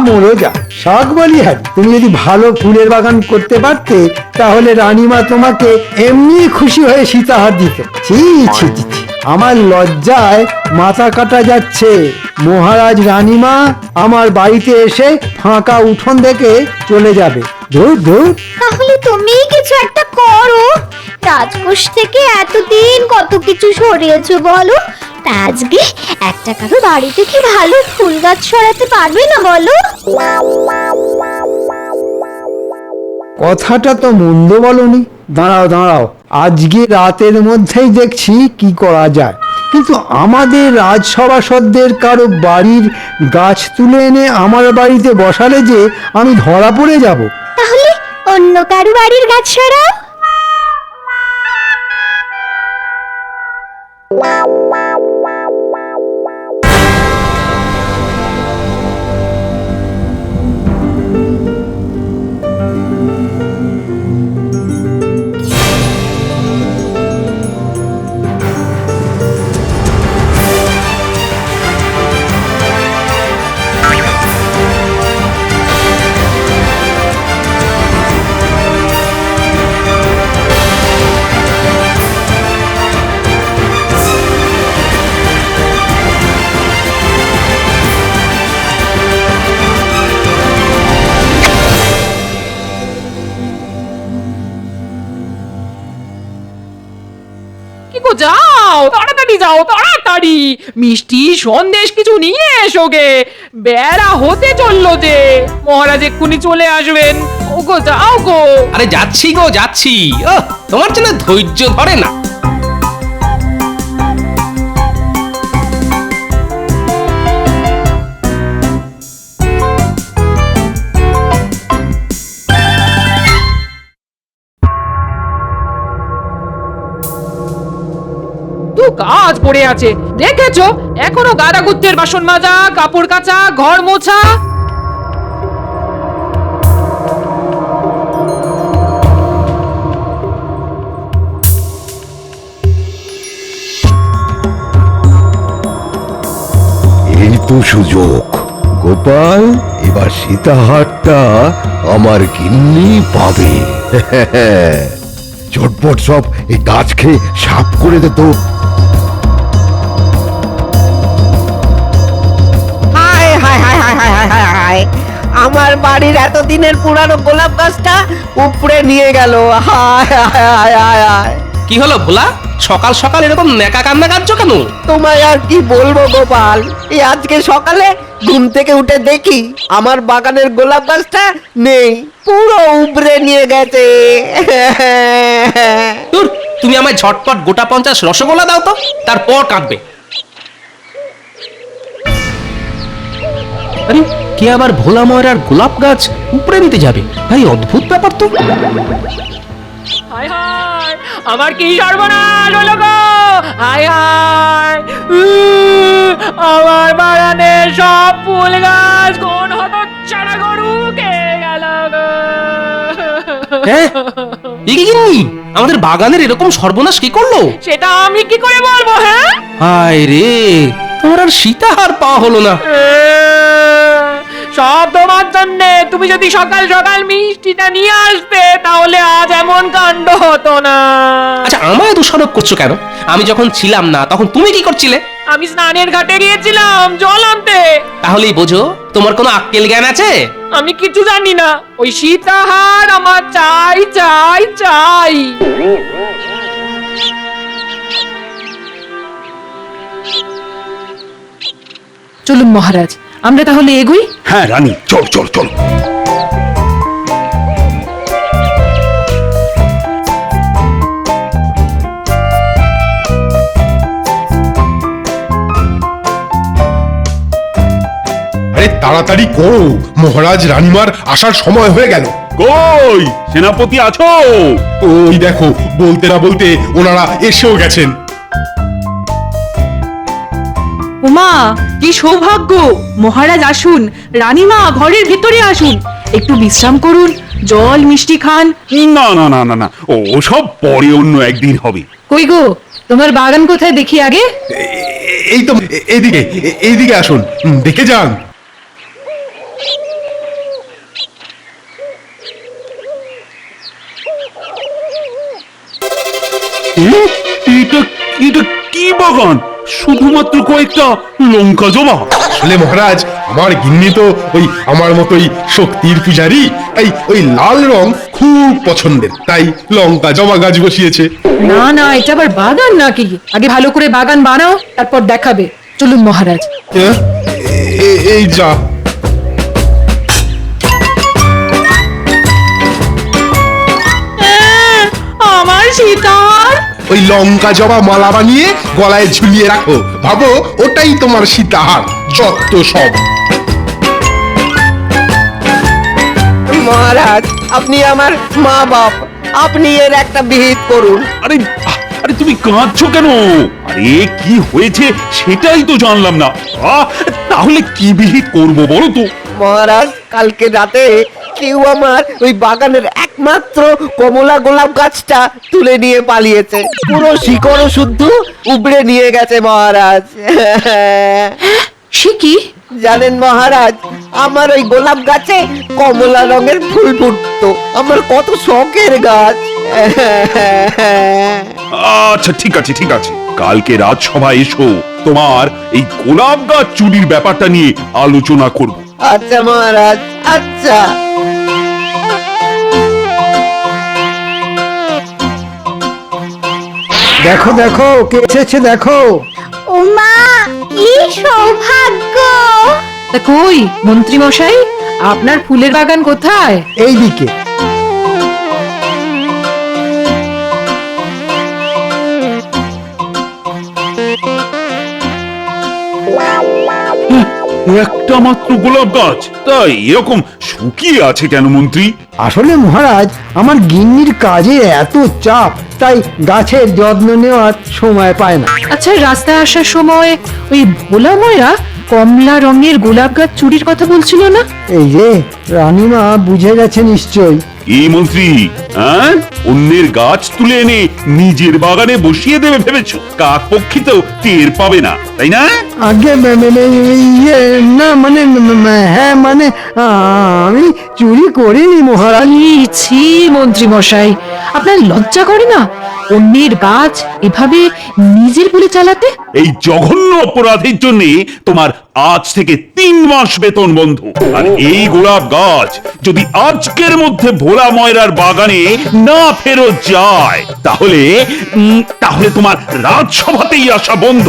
মরো যা, শখ বলি হারি। তুমি যদি ভালো ফুলের বাগান করতে পারতে, তাহলে রানীমা তোমাকে এমনি খুশি হয়ে সীতাহার দিত। ছি ছি ছি ছি, আমার লজ্জায় মাথা কাটা যাচ্ছে। মহারাজ রানীমা আমার বাড়িতে এসে ফাঁকা উঠোন দেখে চলে যাবে। ধুর ধুর। তাহলে তুমি কিছু একটা করো। রাজকোষ থেকে এতদিন কত কিছু সরিয়েছো বলো, তা আজকে একটা কারো বাড়িতে কি ভালো ফুল গাছ সরাতে পারবে না বলো? কথাটা তো মন্দ বলনি। দাঁড়াও দাঁড়াও, আজকে রাতের মধ্যেই দেখছি কি করা যায়। কিন্তু আমাদের রাজসভাসদদের কারো বাড়ির গাছ তুলে এনে আমার বাড়িতে বসালে যে আমি ধরা পড়ে যাব। তাহলে অন্য কারো বাড়ির গাছ সরাও। কি গো, যাও তাড়াতাড়ি, যাও তাড়াতাড়ি, মিষ্টি সন্দেশ কিছু নিয়ে এসো গে, বেড়া হতে চললো যে, মহারাজ এক্ষুনি চলে আসবেন। ও গো, যাও গো। আরে যাচ্ছি গো যাচ্ছি। তোমার জন্য ধৈর্য ধরে না। কাজ পড়ে আছে দেখেছো, এখনো গাদাগুত্তের বাসন মাজা, কাপড় কাচা, ঘর মোছা। এই তো সুযোগ গোপাল, এবার সীতাহারটা আমার গিন্নি পাবে। ঝটপট সব এই গাছ খেয়ে সাফ করে দে তো। হায় হায় হায় হায় হায় হায় হায় হায়, আমার বাড়ির এতদিনের পুরানো গোলাপ গাছটা উপড়ে নিয়ে গেল। হায় হায় হায় হায় হায়। কি হলো ভোলা, সকাল সকাল এরকম নেকা কান্না কাঁদছো কেন? তোমায় আর কি বলবো গোপাল, এই আজকে সকালে ঘুম থেকে উঠে দেখি আমার বাগানের গোলাপ গাছটা নেই, পুরো উপড়ে নিয়ে গেছে। ধুর, তুমি আমায় ঝটপট গোটা 50 রসগোল্লা দাও তো, তারপর কাঁদবে। আরে কে আবার ভোলা ময়রার গোলাপ গাছ উপড়ে নিতে যাবে? ভাই অদ্ভুত ব্যাপার তো। হায় হায়, আমার কি সর্বনাশ হলো গো! হায় হায়, আমার বাগানের সব ফুল গাছ কোন হতচ্ছাড়া গরু খেয়ে গেল গো! হ্যাঁ, এ কি গিন্নি, আমাদের বাগানের এরকম সর্বনাশ কি করলো? সেটা আমি কি করে বলবো? হ্যাঁ, হায় রে, তোমার আর সীতাহার পাওয়া হলো না। সব তোমার জন্যে। তুমি যদি সকাল সকাল মিষ্টিটা নিয়ে আসতে, তাহলে আজ এমন কাণ্ড হতো না। আচ্ছা, আমায় দোষারোপ করছো কেন? আমি যখন ছিলাম না তখন তুমি কি করছিলে? আমি স্নানের ঘাটে গিয়েছিলাম জল আনতে। তাহলেই বোঝো তোমার কোনো আক্কেল জ্ঞান আছে? আমি কিছু জানি না, ওই সীতাহার আমার চাই চাই চাই। চলুন মহারাজ, আমরা তাহলে এগোই। হ্যাঁ রানী, চল চল চল। আরে তাড়াতাড়ি করো, মহারাজ রানীমার আসার সময় হয়ে গেল। কই সেনাপতি আছো? ওই দেখো, বলতে না বলতে ওনারা এসেও গেছেন। উমা, কি সৌভাগ্য! মহারাজ আসুন, রানীমা ঘরের ভিতরে আসুন, একটু বিশ্রাম করুন, জল মিষ্টি খান। না না না না না, ও সব পরে অন্য একদিন হবে। কই গো, তোমার বাগান কোথায় দেখি আগে? এই তো এইদিকে, এইদিকে আসুন, দেখে যান। এটা এটা কি বাগান? শুধুমাত্র কয়েকটা লঙ্কা জবা। আসলে মহারাজ, আমার গিন্নি তো ওই আমার মতোই শক্তির পূজারী, তাই ওই লাল রং খুব পছন্দের, তাই লঙ্কা জবা গাছ বসিয়েছে। না না, এটা আবার বাগান নাকি? আগে ভালো করে বাগান বানাও, তারপর দেখাবে। চলুন মহারাজ। এই যা। আমার সীতাহার, ওই লঙ্কা জবা মালা বানিয়ে গলায় ঝুলিয়ে রাখো, ভাবো ওটাই তোমার সীতাহার। যত সব। মহারাজ, আপনি আমার মা বাপ, আপনি এর একটা বিহিত করুন। আরে আরে তুমি কাঁদছো কেন? আরে কি হয়েছে সেটাই তো জানলাম না। তাহলে কি বিহিত করব বলো তো? মহারাজ, কালকে রাতে কেউ আমার ওই বাগানের একমাত্র কমলা গোলাপ গাছটা তুলে নিয়ে পালিয়েছে। পুরো শিকড় শুদ্ধ উবড়ে নিয়ে গেছে মহারাজ। সে কি? জানেন মহারাজ, আমার ওই গোলাপ গাছে কমলা রঙের ফুল ফুটতো, আমার কত শখের গাছ। আচ্ছা ঠিক আছে ঠিক আছে, কালকে রাজসভায় এসো, তোমার এই গোলাপ গাছ চুরির ব্যাপারটা নিয়ে আলোচনা করব। আচ্ছা মহারাজ, আচ্ছা। দেখো দেখো কে এসেছে দেখো। ওমা, কি সৌভাগ্য! তা কই মন্ত্রী মশাই, আপনার ফুলের বাগান কোথায়? এইদিকে। একটা মাত্র গোলাপ গাছ, তাই এরকম শুকিয়ে আছে কেন মন্ত্রী? আসলে মহারাজ, আমার গিন্নির কাজে এত চাপ, তাই গাছের যত্ন নেওয়ার সময় পায় না। আচ্ছা, রাস্তায় আসার সময় ওই ভোলা ময়রা কমলা রঙের গোলাপ গাছ চুরির কথা বলছিল না? এই যে রানীমা বুঝে গেছে নিশ্চয়ই। এই মন্ত্রী, হ্যাঁ, অন্যের গাছ তুলে এনে নিজের বাগানে বসিয়ে দেবে ভেবেছো? কাক পক্ষী তো টের পাবে না, তাই না? আগে ইয়ে না মানে হ্যাঁ মানে আমি চুরি করিনি মহারাজ। ছি মন্ত্রী মশাই, আপনার লজ্জা করে না অন্যের গাছ এভাবে নিজের বলে চালাতে? এই জঘন্য অপরাধের জন্য তোমার আজ থেকে 3 মাস বেতন বন্ধ। আর এই গোলাপ গাছ যদি আজকের মধ্যে ভোলা ময়রার বাগানে না ফেরত যায়, তাহলে তাহলে তোমার রাজসভাতেই আসা বন্ধ।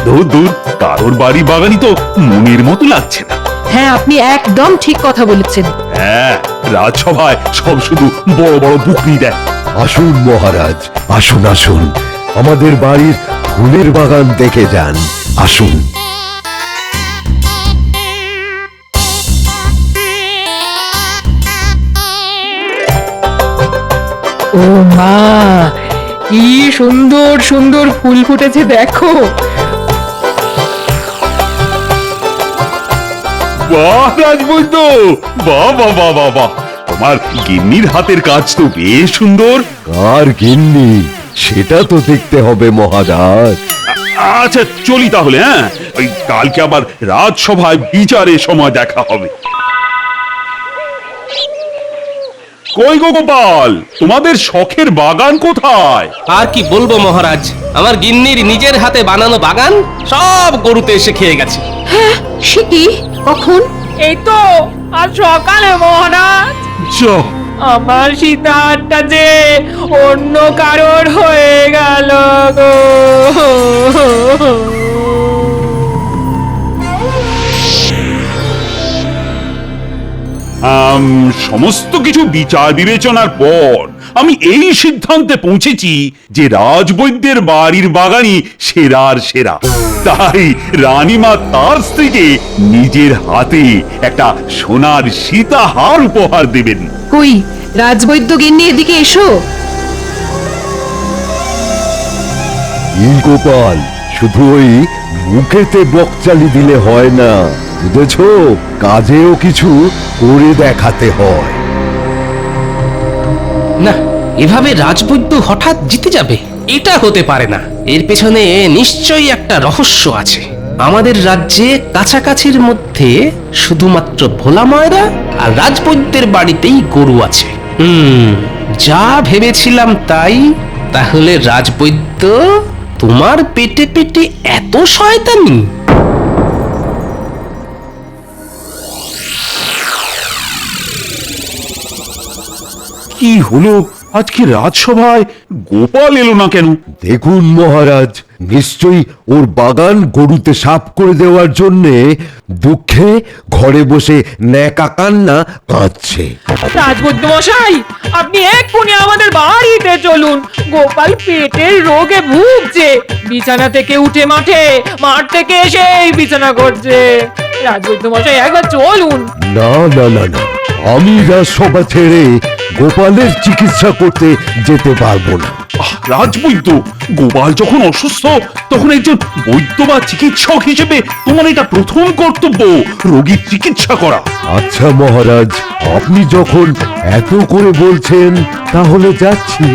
দূর দূর, কারোর বাড়ি বাগানই তো মনের মতো লাগছে না। হ্যাঁ, আপনি একদম ঠিক কথা বলেছেন। হ্যাঁ, রাজসভায় সব শুধু বড় বড় বুকনি দেয়। আসুন মহারাজ, আসুন আসুন, আমাদের বাড়ির ফুলের বাগান দেখে যান। আসুন। ও মা, কি সুন্দর সুন্দর ফুল ফুটেছে দেখো। বাহ রাজবৈদ্য, বাহ বাহ বাহ বাহ বাহ, তোমার গিন্নির হাতের কাজ তো বেশ সুন্দর। কার গিন্নি সেটা তো দেখতে হবে মহারাজ। আচ্ছা চলি তাহলে, হ্যাঁ, ওই কালকে আবার রাজসভায় বিচারের সময় দেখা হবে। কই গো গোপাল, তোমাদের শখের বাগান কোথায়? আর কি বলবো মহারাজ, আমার গিন্নির নিজের হাতে বানানো বাগান সব গরুতে এসে খেয়ে গেছে। হ্যাঁ, সে কি? কখন? এই তো আজ সকালে মহারাজ। যা, আমার সীতাহারটা যে অন্য কারোর হয়ে গেল গো। সমস্ত কিছু বিচার বিবেচনার পর আমি এই সিদ্ধান্তে পৌঁছেছি যে রাজবৈদ্যের বাড়ির বাগানই সেরার সেরা। তাই রানীমা তার স্ত্রীকে নিজের হাতে একটা সোনার সীতাহার উপহার দেবেন। কই রাজবৈদ্য গিন্নি, এদিকে এসো। এই গোপাল, শুধু ওই মুখেতে বকচালি দিলে হয় না, বুঝেছ? কাজেও কিছু করে দেখাতে হয়। না, এভাবে রাজবৈদ্য হঠাৎ জিতে যাবে এটা হতে পারে না। এর পেছনে নিশ্চয়ই একটা রহস্য আছে। আমাদের রাজ্যে কাছাকাছির মধ্যে শুধুমাত্র ভোলা ময়রা আর রাজবৈদ্যের বাড়িতেই গরু আছে। যা ভেবেছিলাম তাই। তাহলে রাজবৈদ্য, তোমার পেটে পেটে এত শয়তানি? কি হলো, আজকে রাজসভায় গোপাল এলো না কেন? দেখুন মহারাজ, নিশ্চয়ই ওর বাগান গরুতে সাফ করে দেওয়ার জন্যে দুঃখে ঘরে বসে ন্যাকা কান্না কাঁদছে। রাজবৈদ্য মশাই, আপনি এক্ষুনি আমাদের বাড়িতে চলুন। গোপাল পেটের রোগে ভুগছে, বিছানা থেকে উঠে মাঠ থেকে এসেই বিছানা করছে। রাজবৈদ্য মশাই, একবার চলুন। না না না না, আমি রাজসভা ছেড়ে গোপালের চিকিৎসা করতে যেতে পারবো না। রাজবৈদ্য, গোপাল যখন অসুস্থ তখন একজন বৈদ্য বা চিকিৎসক হিসেবে তোমার এটা প্রথম কর্তব্য, রোগীর চিকিৎসা করা। আচ্ছা মহারাজ, আপনি যখন এত করে বলছেন তাহলে যাচ্ছি।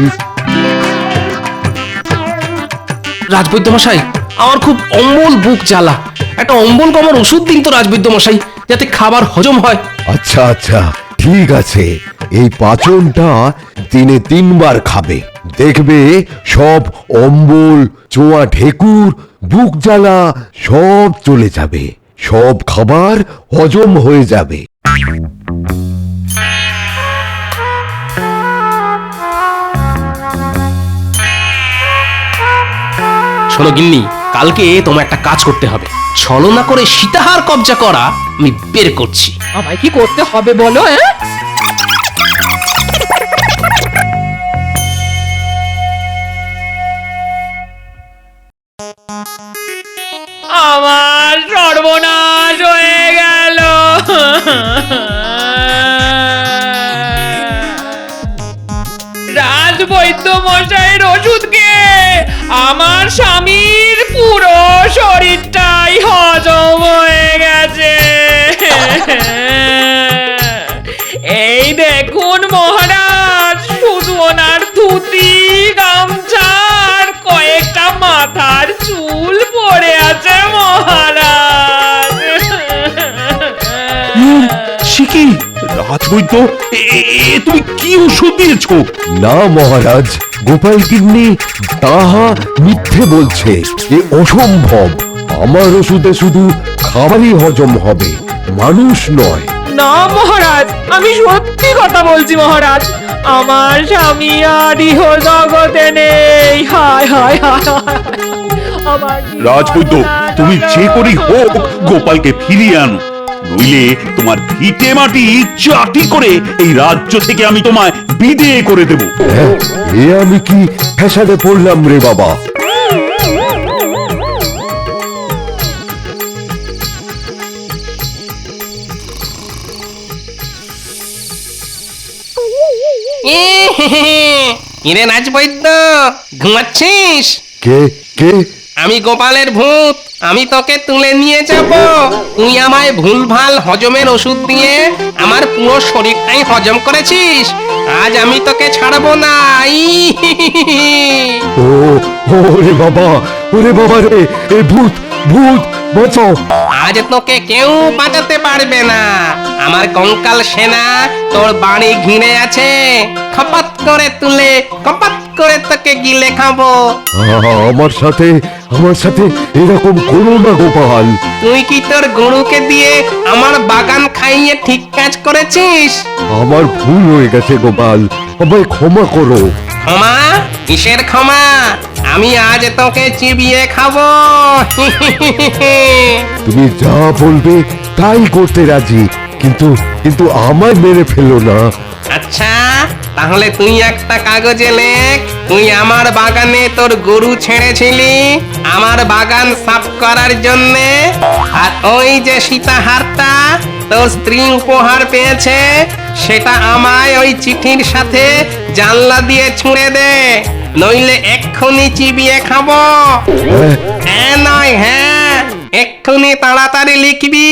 রাজবৈদ্য মশাই, আমার খুব অম্বল বুক জ্বালা, একটা অম্বল কমার ওষুধ দিন তো রাজবৈদ্য মশাই, যাতে খাবার হজম হয়। আচ্ছা আচ্ছা, ঠিক আছে, এই পাচনটা দিনে 3 বার খাবে, দেখবে সব অম্বল, চোয়া ঢেকুর, বুক জ্বালা সব চলে যাবে, সব খাবার হজম হয়ে যাবে। শোনো গিন্নি, কালকে তোমার একটা কাজ করতে হবে। ছলনা করে সীতাহার কবজা করা আমি বের করছি। আমায় কি করতে হবে বলো? আমার সর্বনাশ হয়ে গেল। রাজবৈদ্য মশাইয়ের ওষুধ খেয়ে আমার স্বামীর পুরো শরীরটাই হজম হয়ে গেছে। এই দেখুন মহারাজ, শুধু ওনার ধুতি, গামছার কয়েকটা মাথার চুল পড়ে আছে মহারাজ। সে কি রাজবৈদ্য, তুমি কি ওষুধ দিয়েছো? না মহারাজ, গোপাল গিন্নি তাহা মিথ্যে বলছে, এ অসম্ভব। আমার ওষুধে শুধু খাবারই হজম হবে, মানুষ নয়। না মহারাজ, আমি সত্যি কথা বলছি মহারাজ, আমার স্বামী আর ইহ জগতে নেই। হায় হায় হায় হায়। আমার রাজবৈদ্য, তুমি যে করেই হোক গোপালকে ফিরিয়ে আনো, নইলে তোমার ভিটে মাটি চাটি করে এই রাজ্য থেকে আমি তোমায় বিদেয় করে দেব। হ্যাঁ, এ আমি কি ফ্যাসাদে পড়লাম রে বাবা। কিরে রাজবৈদ্য, ঘুমাচ্ছিস? কে কে? আমি গোপালের ভূত, আমি তোকে তুলে নিয়ে যাব। তুই আমায় ভুলভাল হজমের ওষুধ দিয়ে আমার পুরো শরীরটাই হজম করেছিস, আজ আমি তোকে ছাড়বো না। ও ওরে বাবা, ওরে বাবা রে, এ ভূত ভূত, বাঁচাও। আজ তোকে কেউ বাঁচাতে পারবে না, আমার কঙ্কাল সেনা তোর বাড়ি ঘিরে আছে। খপাত করে তুলে কপাত করে তোকে গিলে খাবো। আমার সাথে এরকম করো না গোপাল। তুই কি তোর গরুকে দিয়ে আমার বাগান খাইয়ে ঠিক কাজ করেছিস? আমার ভুল হয়ে গেছে গোপাল, আমায় ক্ষমা করো। ক্ষমা? কিসের ক্ষমা? আমি আজ তোকে চিবিয়ে খাবো। তুমি যা বলবে তাই করতে রাজি, কিন্তু আমায় মেরে ফেলো না। আচ্ছা, তাহলে তুই একটা কাগজে লেখ, তুই আমার বাগানে তোর গরু ছেড়েছিলি আমার বাগান সাফ করার জন্যে, আর ওই যে সীতাহারটা তোর স্ত্রী উপহার পেয়েছে সেটা আমায় ওই চিঠির সাথে জানলা দিয়ে ছুঁড়ে দে, নইলে এক্ষুনি চিবিয়ে খাবো। হ্যাঁ নয় হ্যাঁ, এক্ষুনি তাড়াতাড়ি লিখবি,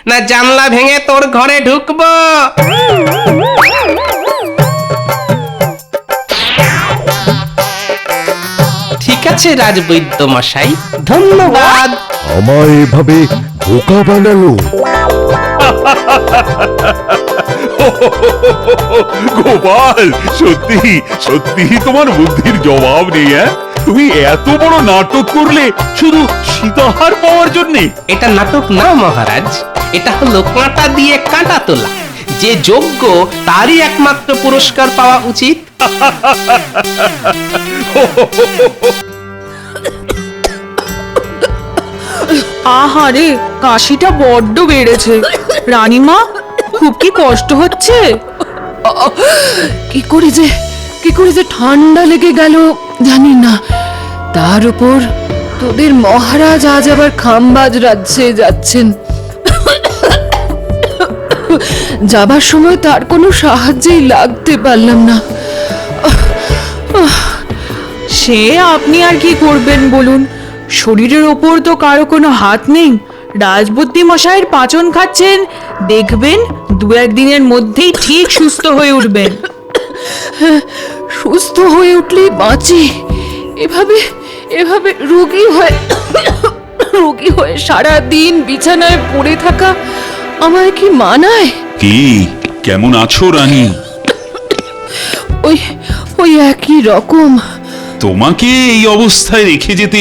না জানলা ভেঙে তোর ঘরে ঢুকবো। ঠিক আছে রাজবৈদ্য মশাই, ধন্যবাদ। আমায় এভাবে বোকা বানালো। গোপাল, সত্যি সত্যি তোমার বুদ্ধির জবাব নেই। তুমি এত বড় নাটক করলে শুধু সীতাহার পাওয়ার জন্যে? এটা নাটক না মহারাজ, এটা হলো কাঁটা দিয়ে কাঁটা তোলা। যে যোগ্য তারই একমাত্র পুরস্কার পাওয়া উচিত। আহারে, কাশিটা বড্ড বেড়েছে। রানীমা, খুব কি কষ্ট হচ্ছে? কি করে যে ঠান্ডা লেগে গেল জানি না। তার উপর তোদের মহারাজ আজ আবার খামবাজ রাজ্যে যাচ্ছেন। যাবার সময় তার কোনো সাহায্যেই লাগতে পারলাম না। সে আপনি আর কি করবেন বলুন? শরীরের ওপর তো কারো কোনো হাত নেই। রাজবুদ্ধি মশাইয়ের পাচন খাচ্ছেন, দেখবেন 2-1 দিনের মধ্যেই ঠিক সুস্থ হয়ে উঠবেন। সুস্থ হয়ে উঠলেই বাঁচি, এভাবে রোগী হয়ে সারা দিন বিছানায় পড়ে থাকা আমায় কি মানায়? কি কেমন আছো রানী? ওই একই রকম। তোমাকে এই অবস্থায় রেখে যেতে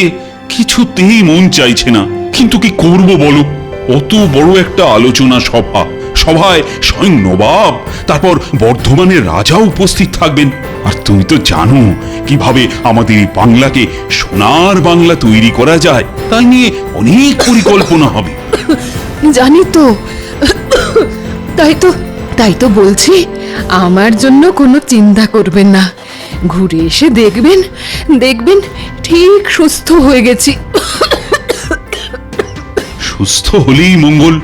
কিছুতেই মন চাইছে না, কিন্তু কি করব বলো? অত বড় একটা আলোচনা সভায় স্বয়ং নবাব, তারপর বর্ধমানের রাজা উপস্থিত থাকবেন। আর তুমি তো জানো কিভাবে আমাদের এই বাংলাকে সোনার বাংলা তৈরি করা যায়। তাই নিয়ে অনেক পরিকল্পনা হবে। জানি তো, তাই তো বলছি, আমার জন্য কোনো চিন্তা করবেন না। ঘুরে এসে দেখবেন ঠিক সুস্থ হয়ে গেছি। সুস্থ হলেই মঙ্গল।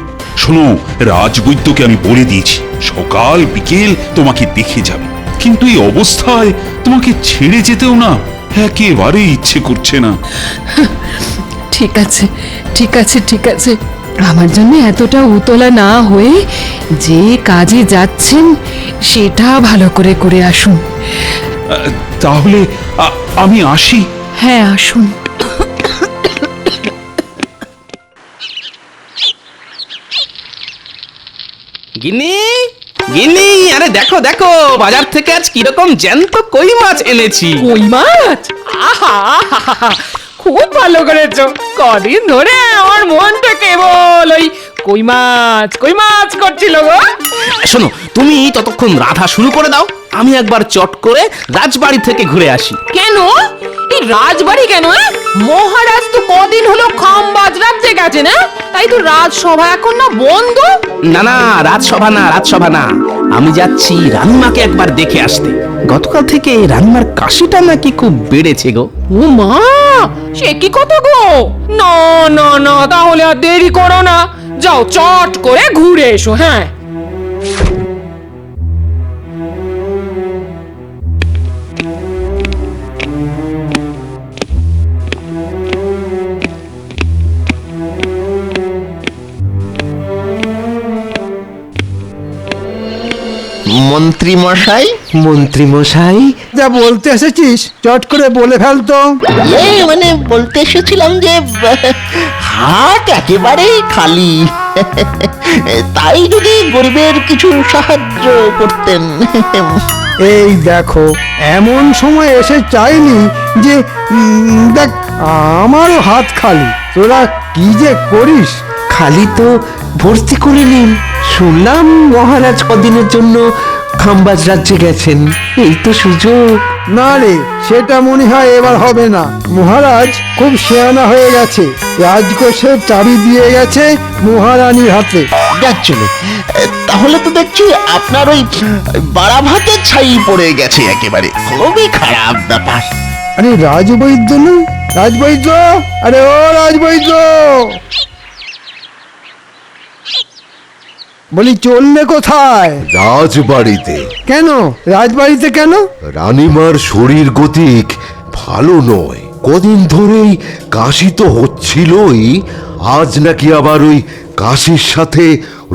শোনো, রাজবৈদ্যকে আমি বলে দিয়েছি সকাল বিকেল তোমাকে দেখে যাবে, কিন্তু এই অবস্থায় তোমাকে ছেড়ে যেতেও না একেবারে ইচ্ছে করছে না। ঠিক আছে, আমার জন্য এতটা উতলা না হয়ে যে কাজে যাচ্ছেন সেটা ভালো করে আসুন। তাহলে আমি আসি। হ্যাঁ, আসুন। গিন্নি, গিন্নি, আরে দেখো দেখো, বাজার থেকে আজ কিরকম জ্যান্ত কই মাছ এনেছি। কই মাছ? আহা, খুব ভালো করেছো। কদিন ধরে আমার মনটা কেবল ওই কই মাছ করছিল গো। শোনো, তুমি ততক্ষণ রাধা শুরু করে দাও, আমি একবার চট করে রাজবাড়ি থেকে ঘুরে আসি। কেন? এই রাজবাড়ি কেন? মহারাজ তো কদিন হলো খামবাজ রাজ্যে গেছে না, তাই তো রাজসভা এখন না বন্ধ। না, রাজসভা না, আমি যাচ্ছি রানীমাকে একবার দেখে আসতে। গতকাল থেকে রানীমার কাশিটা নাকি খুব বেড়েছে গো। ও মা, সে কি কথা গো? না, তাহলে আর দেরি করো না, যাও চট করে ঘুরে এসো। হ্যাঁ, মন্ত্রী মশাই, যা বলতে এসেছিস চট করে বলে ফেলতো। মানে বলতে এসেছিলাম যে হাট একেবারেই খালি, তাই যদি গরিবের কিছু সাহায্য করতেন। এই দেখো, এমন সময় এসে চাইনি যে দেখ আমারও হাত খালি, তোরা কি যে করিস। খালি তো ভর্তি করে নিন। শুনলাম মহারাজ কদিনের জন্য খামবাজ রাজ্যে গেছেন, এই তো সুযোগ। না রে, সেটা মনে হয় এবার হবে না। মহারাজ খুব শেয়ানা হয়ে গেছে, রাজকোষের চাবি দিয়ে গেছে মহারানীর হাতে। যাক চলে, তাহলে তো দেখছি আপনার ওই বাড়া ভাতের ছাই পড়ে গেছে একেবারে। খুবই খারাপ ব্যাপার। আরে রাজবৈদ্য না, রাজবৈদ্য, আরে ও রাজবৈদ্য, বলি চললে কোথায়? রাজবাড়িতে। কেন রাজবাড়িতে কেন? রানীমার শরীর গতিক ভালো নয়, কদিন ধরেই কাশি তো হচ্ছিলই, আজ নাকি আবার ওই কাশির সাথে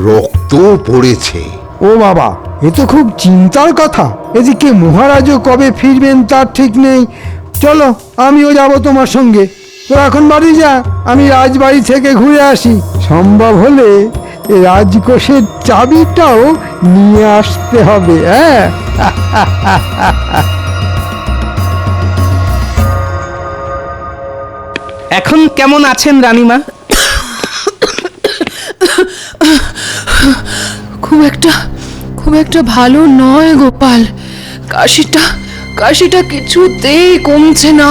রক্ত পড়েছে। ও বাবা, এ তো খুব চিন্তার কথা। এদিকে মহারাজও কবে ফিরবেন তার ঠিক নেই। চলো, আমিও যাব তোমার সঙ্গে। তো এখন বাড়ি যা, আমি রাজবাড়ি থেকে ঘুরে আসি। সম্ভব হলে রাজকোষের চাবিটাও নিয়ে আসতে হবে। হ্যাঁ, এখন কেমন আছেন রানীমা? খুব একটা ভালো নয় গোপাল। কাশিটা কিছুতেই কমছে না।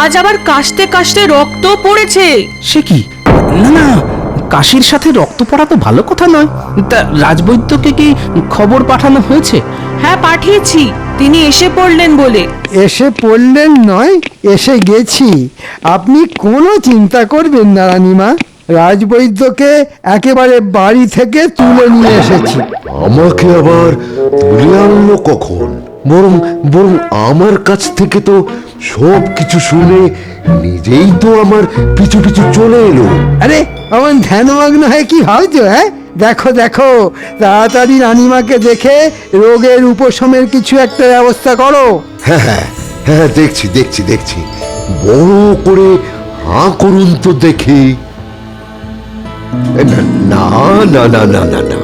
আজ আবার কাশতে কাশতে রক্ত পড়েছে। সে কি? না না, কাশির সাথে রক্ত পড়া তো ভালো কথা নয়। তা রাজবৈদ্যকে কি খবর পাঠানো হয়েছে? হ্যাঁ, পাঠিয়েছি, তিনি এসে পড়লেন বলে। এসে পড়লেন নয়, এসে গেছি। আপনি কোনো চিন্তা করবেন না রানীমা, রাজবৈদ্যকে একেবারে বাড়ি থেকে তুলে নিয়ে এসেছি। আমাকে আবার তুলে আনলো কখন? বরং বরং আমার কাছ থেকে তো সব কিছু শুনে নিজেই তো আমার পিছু পিছু চলে এলো। আরে আমার ধ্যানমগ্ন হয়ে কি ভাবছো? হ্যাঁ, দেখো দেখো, তাড়াতাড়ি রানীমাকে দেখে রোগের উপশমের কিছু একটা ব্যবস্থা করো। হ্যাঁ হ্যাঁ হ্যাঁ, দেখছি দেখছি দেখছি, বড় করে হাঁ করুন তো দেখি। না না না না না না না,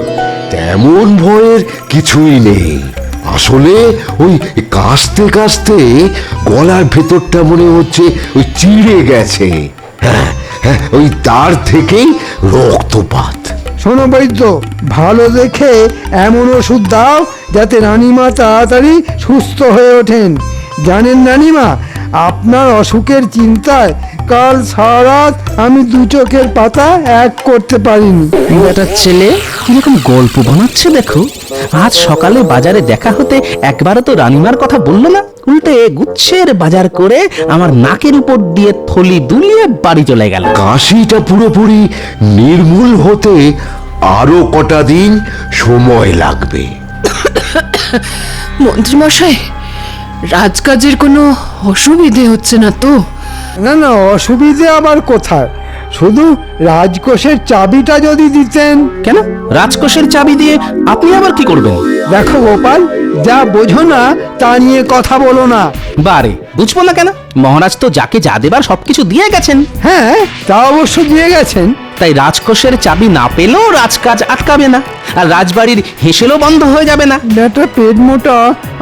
তেমন ভয়ের কিছুই নেই। আসলে ওই কাশতে কাশতে গলার ভেতরটা মনে হচ্ছে ওই চিড়ে গেছে। হ্যাঁ হ্যাঁ, ওই তার থেকেই রক্তপাত। শোনো বৈদ্য, ভালো দেখে এমন ওষুধ দাও যাতে রানীমা তাড়াতাড়ি সুস্থ হয়ে ওঠেন। জানেন রানীমা, আপনার অসুখের চিন্তায় কাল সারা রাত আমি দু চোখের পাতা এক করতে পারিনি। বেটার ছেলে কিরকম গল্প বানাচ্ছে দেখো। আজ সকালে বাজারে দেখা হতে একবারও তো রানীমার কথা বললো না, উল্টে গুচ্ছের বাজার করে আমার নাকের উপর দিয়ে থলি দুলিয়ে বাড়ি চলে গেল। কাশিটা পুরোপুরি নির্মূল হতে আরো কটা দিন সময় লাগবে। মন্ত্রীমশাই, রাজকাজের কোনো অসুবিধে হচ্ছে না তো? না না, অসুবিধে আবার কোথায়, শুধু রাজকোষের চাবিটা যদি দিতেন। কেন? রাজকোষের চাবি দিয়ে আপনি আবার কি করবেন? দেখো গোপাল, যা বোঝো না তা নিয়ে কথা বলো না। বারে, বুঝবো না কেন? মহারাজ তো যাকে যা দেবার সবকিছু দিয়ে গেছেন। হ্যাঁ, তা অবশ্য দিয়ে গেছেন। তাই রাজকোষের চাবি না পেলেও রাজকাজ আটকাবে না, আর রাজবাড়ির হেসেলও বন্ধ হয়ে যাবে না। ব্যাটা পেট মোটা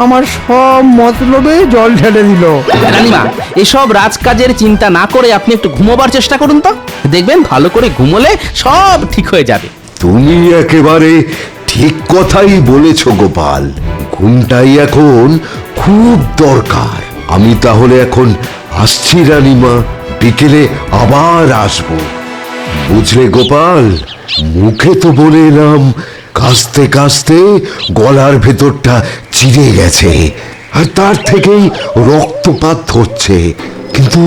আমার সব মতলবে জল ঢেলে দিল। রানীমা, এসব রাজকাজের চিন্তা না করে আপনি একটু ঘুমোবার চেষ্টা করুন তো, দেখবেন ভালো করে ঘুমোলে সব ঠিক হয়ে যাবে। তুমি একেবারে ঠিক কথাই বলেছ গোপাল, ঘুমটাই এখন খুব দরকার। আমি তাহলে এখন আসছি রানীমা, বিকেলে আবার আসবো। বুঝলে গোপাল, মুখে তো বলে এলাম কাশতে কাশতে গলার ভেতরটা চিড়ে গেছে আর তার থেকেই রক্তপাত হচ্ছে, কিন্তু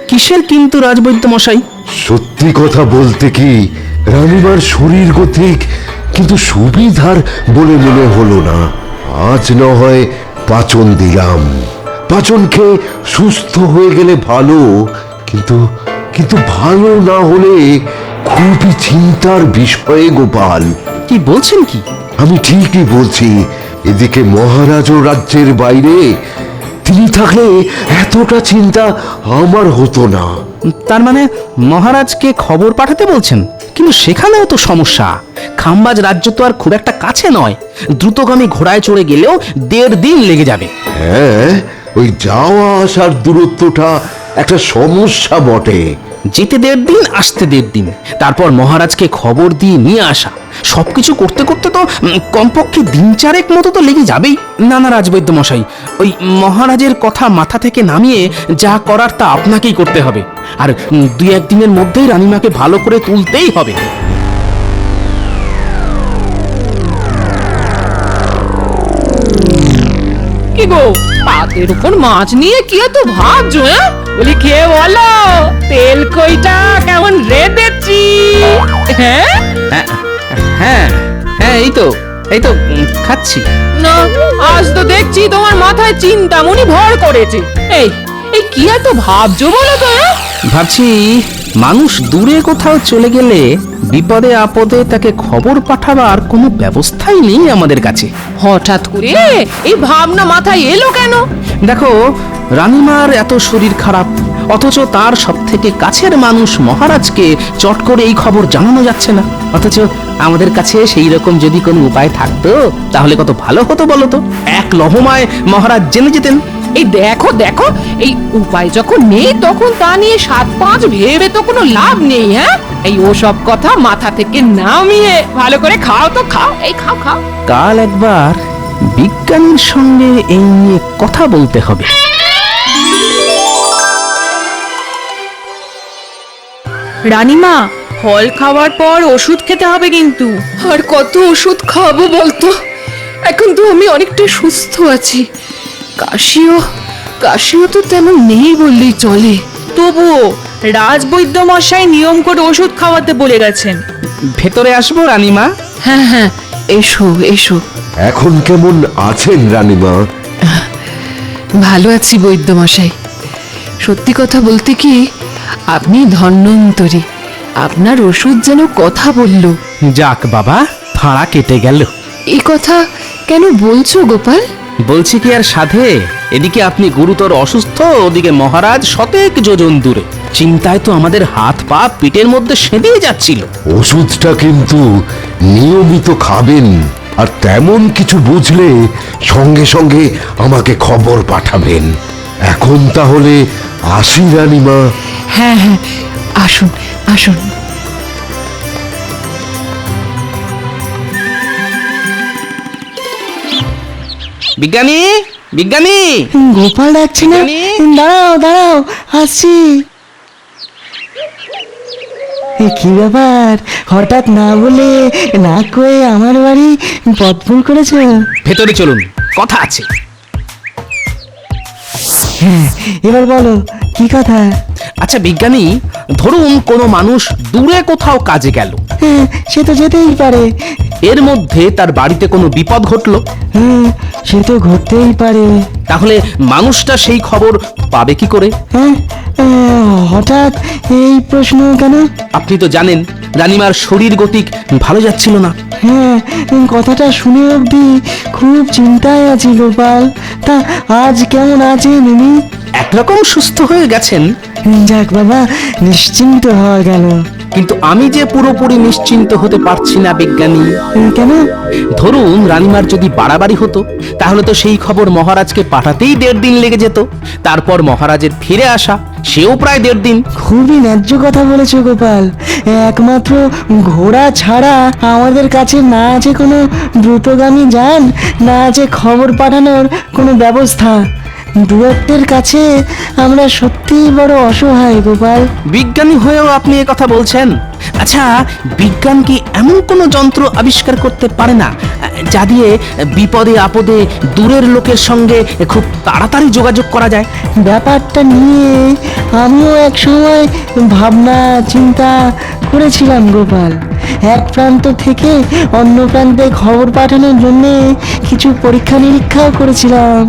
কিসের কিন্তু রাজবৈদ্য মশাই? সত্যি কথা বলতে কি, রানীমার শরীর গতিক কিন্তু সুবিধার বলে মনে হলো না। আজ না হয় পাচন দিলাম, পাচন খেয়ে সুস্থ হয়ে গেলে ভালো, কিন্তু কিন্তু ভালো না হলে খুবই চিন্তার বিষয়ে গোপাল। কি বলছেন কি? আমি ঠিকই বলছি। এদিকে মহারাজও রাজ্যের বাইরে, তিনি থাকলে এতটা চিন্তা আমার হতো না। তার মানে মহারাজকে খবর পাঠাতে বলছেন? কিন্তু সেখানেও তো সমস্যা। খাম্বাজ রাজ্য তো আর খুব একটা কাছে নয়, দ্রুতগামী ঘোড়ায় চড়ে গেলেও 1.5 দিন লেগে যাবে। হ্যাঁ, ওই যাওয়া আসার দূরত্বটা একটা সমস্যা বটে। যেতে 1.5 দিন, আসতে 1.5 দিন, তারপর মহারাজকে খবর দিয়ে নিয়ে আসা, সবকিছু করতে করতে তো কমপক্ষে 3-4 মতো তো লেগে যাবেই। না না রাজবৈদ্য মশাই, ওই মহারাজের কথা মাথা থেকে নামিয়ে যা করার তা আপনাকেই করতে হবে, আর 2-1 দিনের মধ্যেই রানীমাকে ভালো করে তুলতেই হবে। কি গো, পাতের উপর মাছ নিয়ে কি এত ভাবছো? বলি খেয়ে বলো, তেল কইটা কেমন রেঁধেছি? হ্যাঁ হ্যাঁ হ্যাঁ, এই তো খাচ্ছি। না, আজ তো দেখছি তোমার মাথায় চিন্তামণি ভর করেছে। এই এই কি এত ভাবছো বলো তো? ভাবছি মানুষ দূরে কোথাও চলে গেলে বিপদে আপদে তাকে খবর পাঠাবার কোনো ব্যবস্থাই নেই আমাদের কাছে। হঠাৎ করে এই ভাবনা মাথায় এলো কেন? দেখো, রানীমার এত শরীর খারাপ, অথচ তার সব থেকে কাছের মানুষ মহারাজকে চট করে এই খবর জানানো যাচ্ছে না। অথচ আমাদের কাছে সেই রকম যদি কোনো উপায় থাকতো তাহলে কত ভালো হতো বলো তো। এক লহমায় মহারাজ জেনে যেতেন। এই দেখো দেখো, এই উপায় যখন নেই তখন তা নিয়ে 7-5 ভেবে তো কোনো লাভ নেই। হ্যাঁ, এই ওসব কথা মাথা থেকে নামিয়ে ভালো করে খাও তো খাও, এই খাও খাও। কাল একবার বিজ্ঞানীর সঙ্গে এই নিয়ে কথা বলতে হবে। রানীমা, ফল খাওয়ার পর ওষুধ খেতে হবে কিন্তু। আর কত ওষুধ খাবো বলতো? এখন তো আমি অনেকটা সুস্থ আছি। কাশিও তো তেমন নেই বললেই চলে। তবুও রাজবৈদ্য মশাই নিয়ম করে ওষুধ খাওয়াতে বলে গেছেন। ভেতরে আসবো রানীমা? হ্যাঁ হ্যাঁ, এসো এসো। এখন কেমন আছেন রানীমা? ভালো আছি বৈদ্য মশাই। সত্যি কথা বলতে কি, আপনি ধন্বন্তরী। আপনার ওষুধ যেন কথা বলল। যাক বাবা, ফাঁড়া কেটে গেল। এই কথা কেন বলছো গোপাল? বলছি কি আর সাধে, এদিকে আপনি গুরুতর অসুস্থ, ওদিকে মহারাজ শতেক যোজন দূরে। চিন্তায় তো আমাদের হাত পা পিঠের মধ্যে সেঁধিয়ে যাচ্ছিল। ওষুধটা কিন্তু নিয়মিত খাবেন, আর তেমন কিছু বুঝলে সঙ্গে সঙ্গে আমাকে খবর পাঠাবেন। এখন তাহলে আসি রানীমা। হ্যাঁ হ্যাঁ, আসুন আসুন। বিজ্ঞানী, বিজ্ঞানী! গোপাল ডাকছে না? বিজ্ঞানী! দাঁড়াও দাঁড়াও, আসছি। কি ব্যাপার, হঠাৎ না বলে না কয়ে আমার বাড়ি পথ ভুল করেছো? ভেতরে চলুন, কথা আছে। হ্যাঁ, এবার বলো কি কথা? আচ্ছা বিজ্ঞানী, ধরুন কোনো মানুষ দূরে কোথাও কাজে গেল, হ্যাঁ, সে তো যেতেই পারে। এর মধ্যে তার বাড়িতে কোনো বিপদ ঘটলো, হ্যাঁ, সে তো ঘটতেই পারে। তাহলে মানুষটা সেই খবর পাবে কি করে? হ্যাঁ, হঠাৎ এই প্রশ্ন কেন? আপনি তো জানেন রানীমার শরীর গতিক ভালো যাচ্ছিল না। হ্যাঁ, কথাটা শুনে অবধি খুব চিন্তায় আছি গোপাল। তা আজ কেমন আছেন উনি? একরকম সুস্থ হয়ে গেছেন। যাক বাবা, নিশ্চিন্ত হওয়া গেল। কিন্তু আমি যে পুরোপুরি নিশ্চিন্ত হতে পারছি না বিজ্ঞানী। কেন? ধরুন রানীমার যদি বাড়াবাড়ি হতো, তাহলে তো সেই খবর মহারাজকে পাঠাতেই 1.5 দিন লেগে যেত। তারপর মহারাজের ফিরে আসা, সেও প্রায় 1.5 দিন। খুবই ন্যায্য কথা বলেছো গোপাল। একমাত্র ঘোড়া ছাড়া আমাদের কাছে না আছে কোনো দ্রুতগামী যান, না আছে খবর পাঠানোর কোনো ব্যবস্থা। দূরত্বের কাছে আমরা সত্যিই বড় অসহায় গোপাল। বিজ্ঞানী হয়েও আপনি এ কথা বলছেন? আচ্ছা, বিজ্ঞান কি এমন কোনো যন্ত্র আবিষ্কার করতে পারে না যা দিয়ে বিপদে আপদে দূরের লোকের সঙ্গে খুব তাড়াতাড়ি যোগাযোগ করা যায়? ব্যাপারটা নিয়ে আমিও এক সময় ভাবনা চিন্তা করেছিলাম গোপাল। এক প্রান্ত থেকে অন্য প্রান্তে খবর পাঠানোর জন্য কিছু পরীক্ষা নিরীক্ষাও করেছিলাম,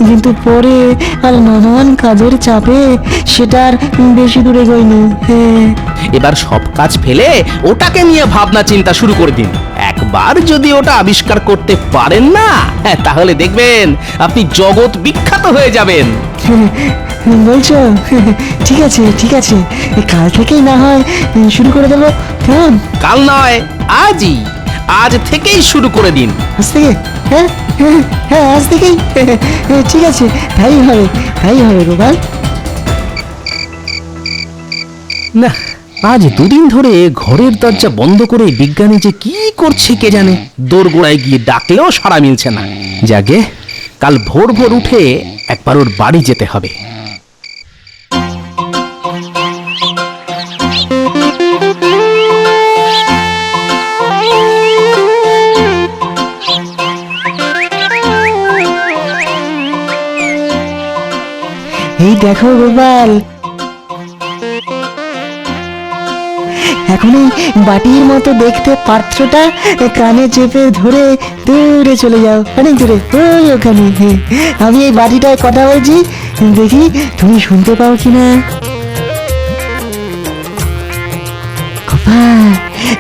কিন্তু পরে আর নানান কাজের চাপে সেটা আর বেশি দূরে গইনি। হ্যাঁ, এবার সব কাজ ফেলে ওটাকে নিয়ে ভাবনা চিন্তা শুরু করে দিন। একবার যদি ওটা আবিষ্কার করতে পারেন না, তাহলে দেখবেন আপনি জগৎ বিখ্যাত হয়ে যাবেন। বলছো? ঠিক আছে ঠিক আছে, কাল থেকেই না হয় শুরু করে দেবো। কেমন? কাল নয়, আজই, আজ থেকেই শুরু করে দিন। আজ থেকে? হ্যাঁ হ্যাঁ হ্যাঁ, আজ থেকেই। ঠিক আছে, তাই হবে গোপাল। না, আজ 2 দিন ধরে ঘরের দরজা বন্ধ করে বিজ্ঞানী যে কি করছে কে জানে। দোরগোড়ায় গিয়ে ডাকলেও সাড়া মিলছে না। যাকে কাল ভোর ভোর উঠে একবার ওর বাড়ি যেতে হবে। এই দেখো গোপাল, এখন এই বাটির মতো দেখতে পাত্রটা কানে চেপে ধরে দূরে চলে যাও, অনেক দূরে, ওই ওখানে। আমি এই বাটিটায় কথা বলছি, দেখি তুমি শুনতে পাও কিনা। গোপাল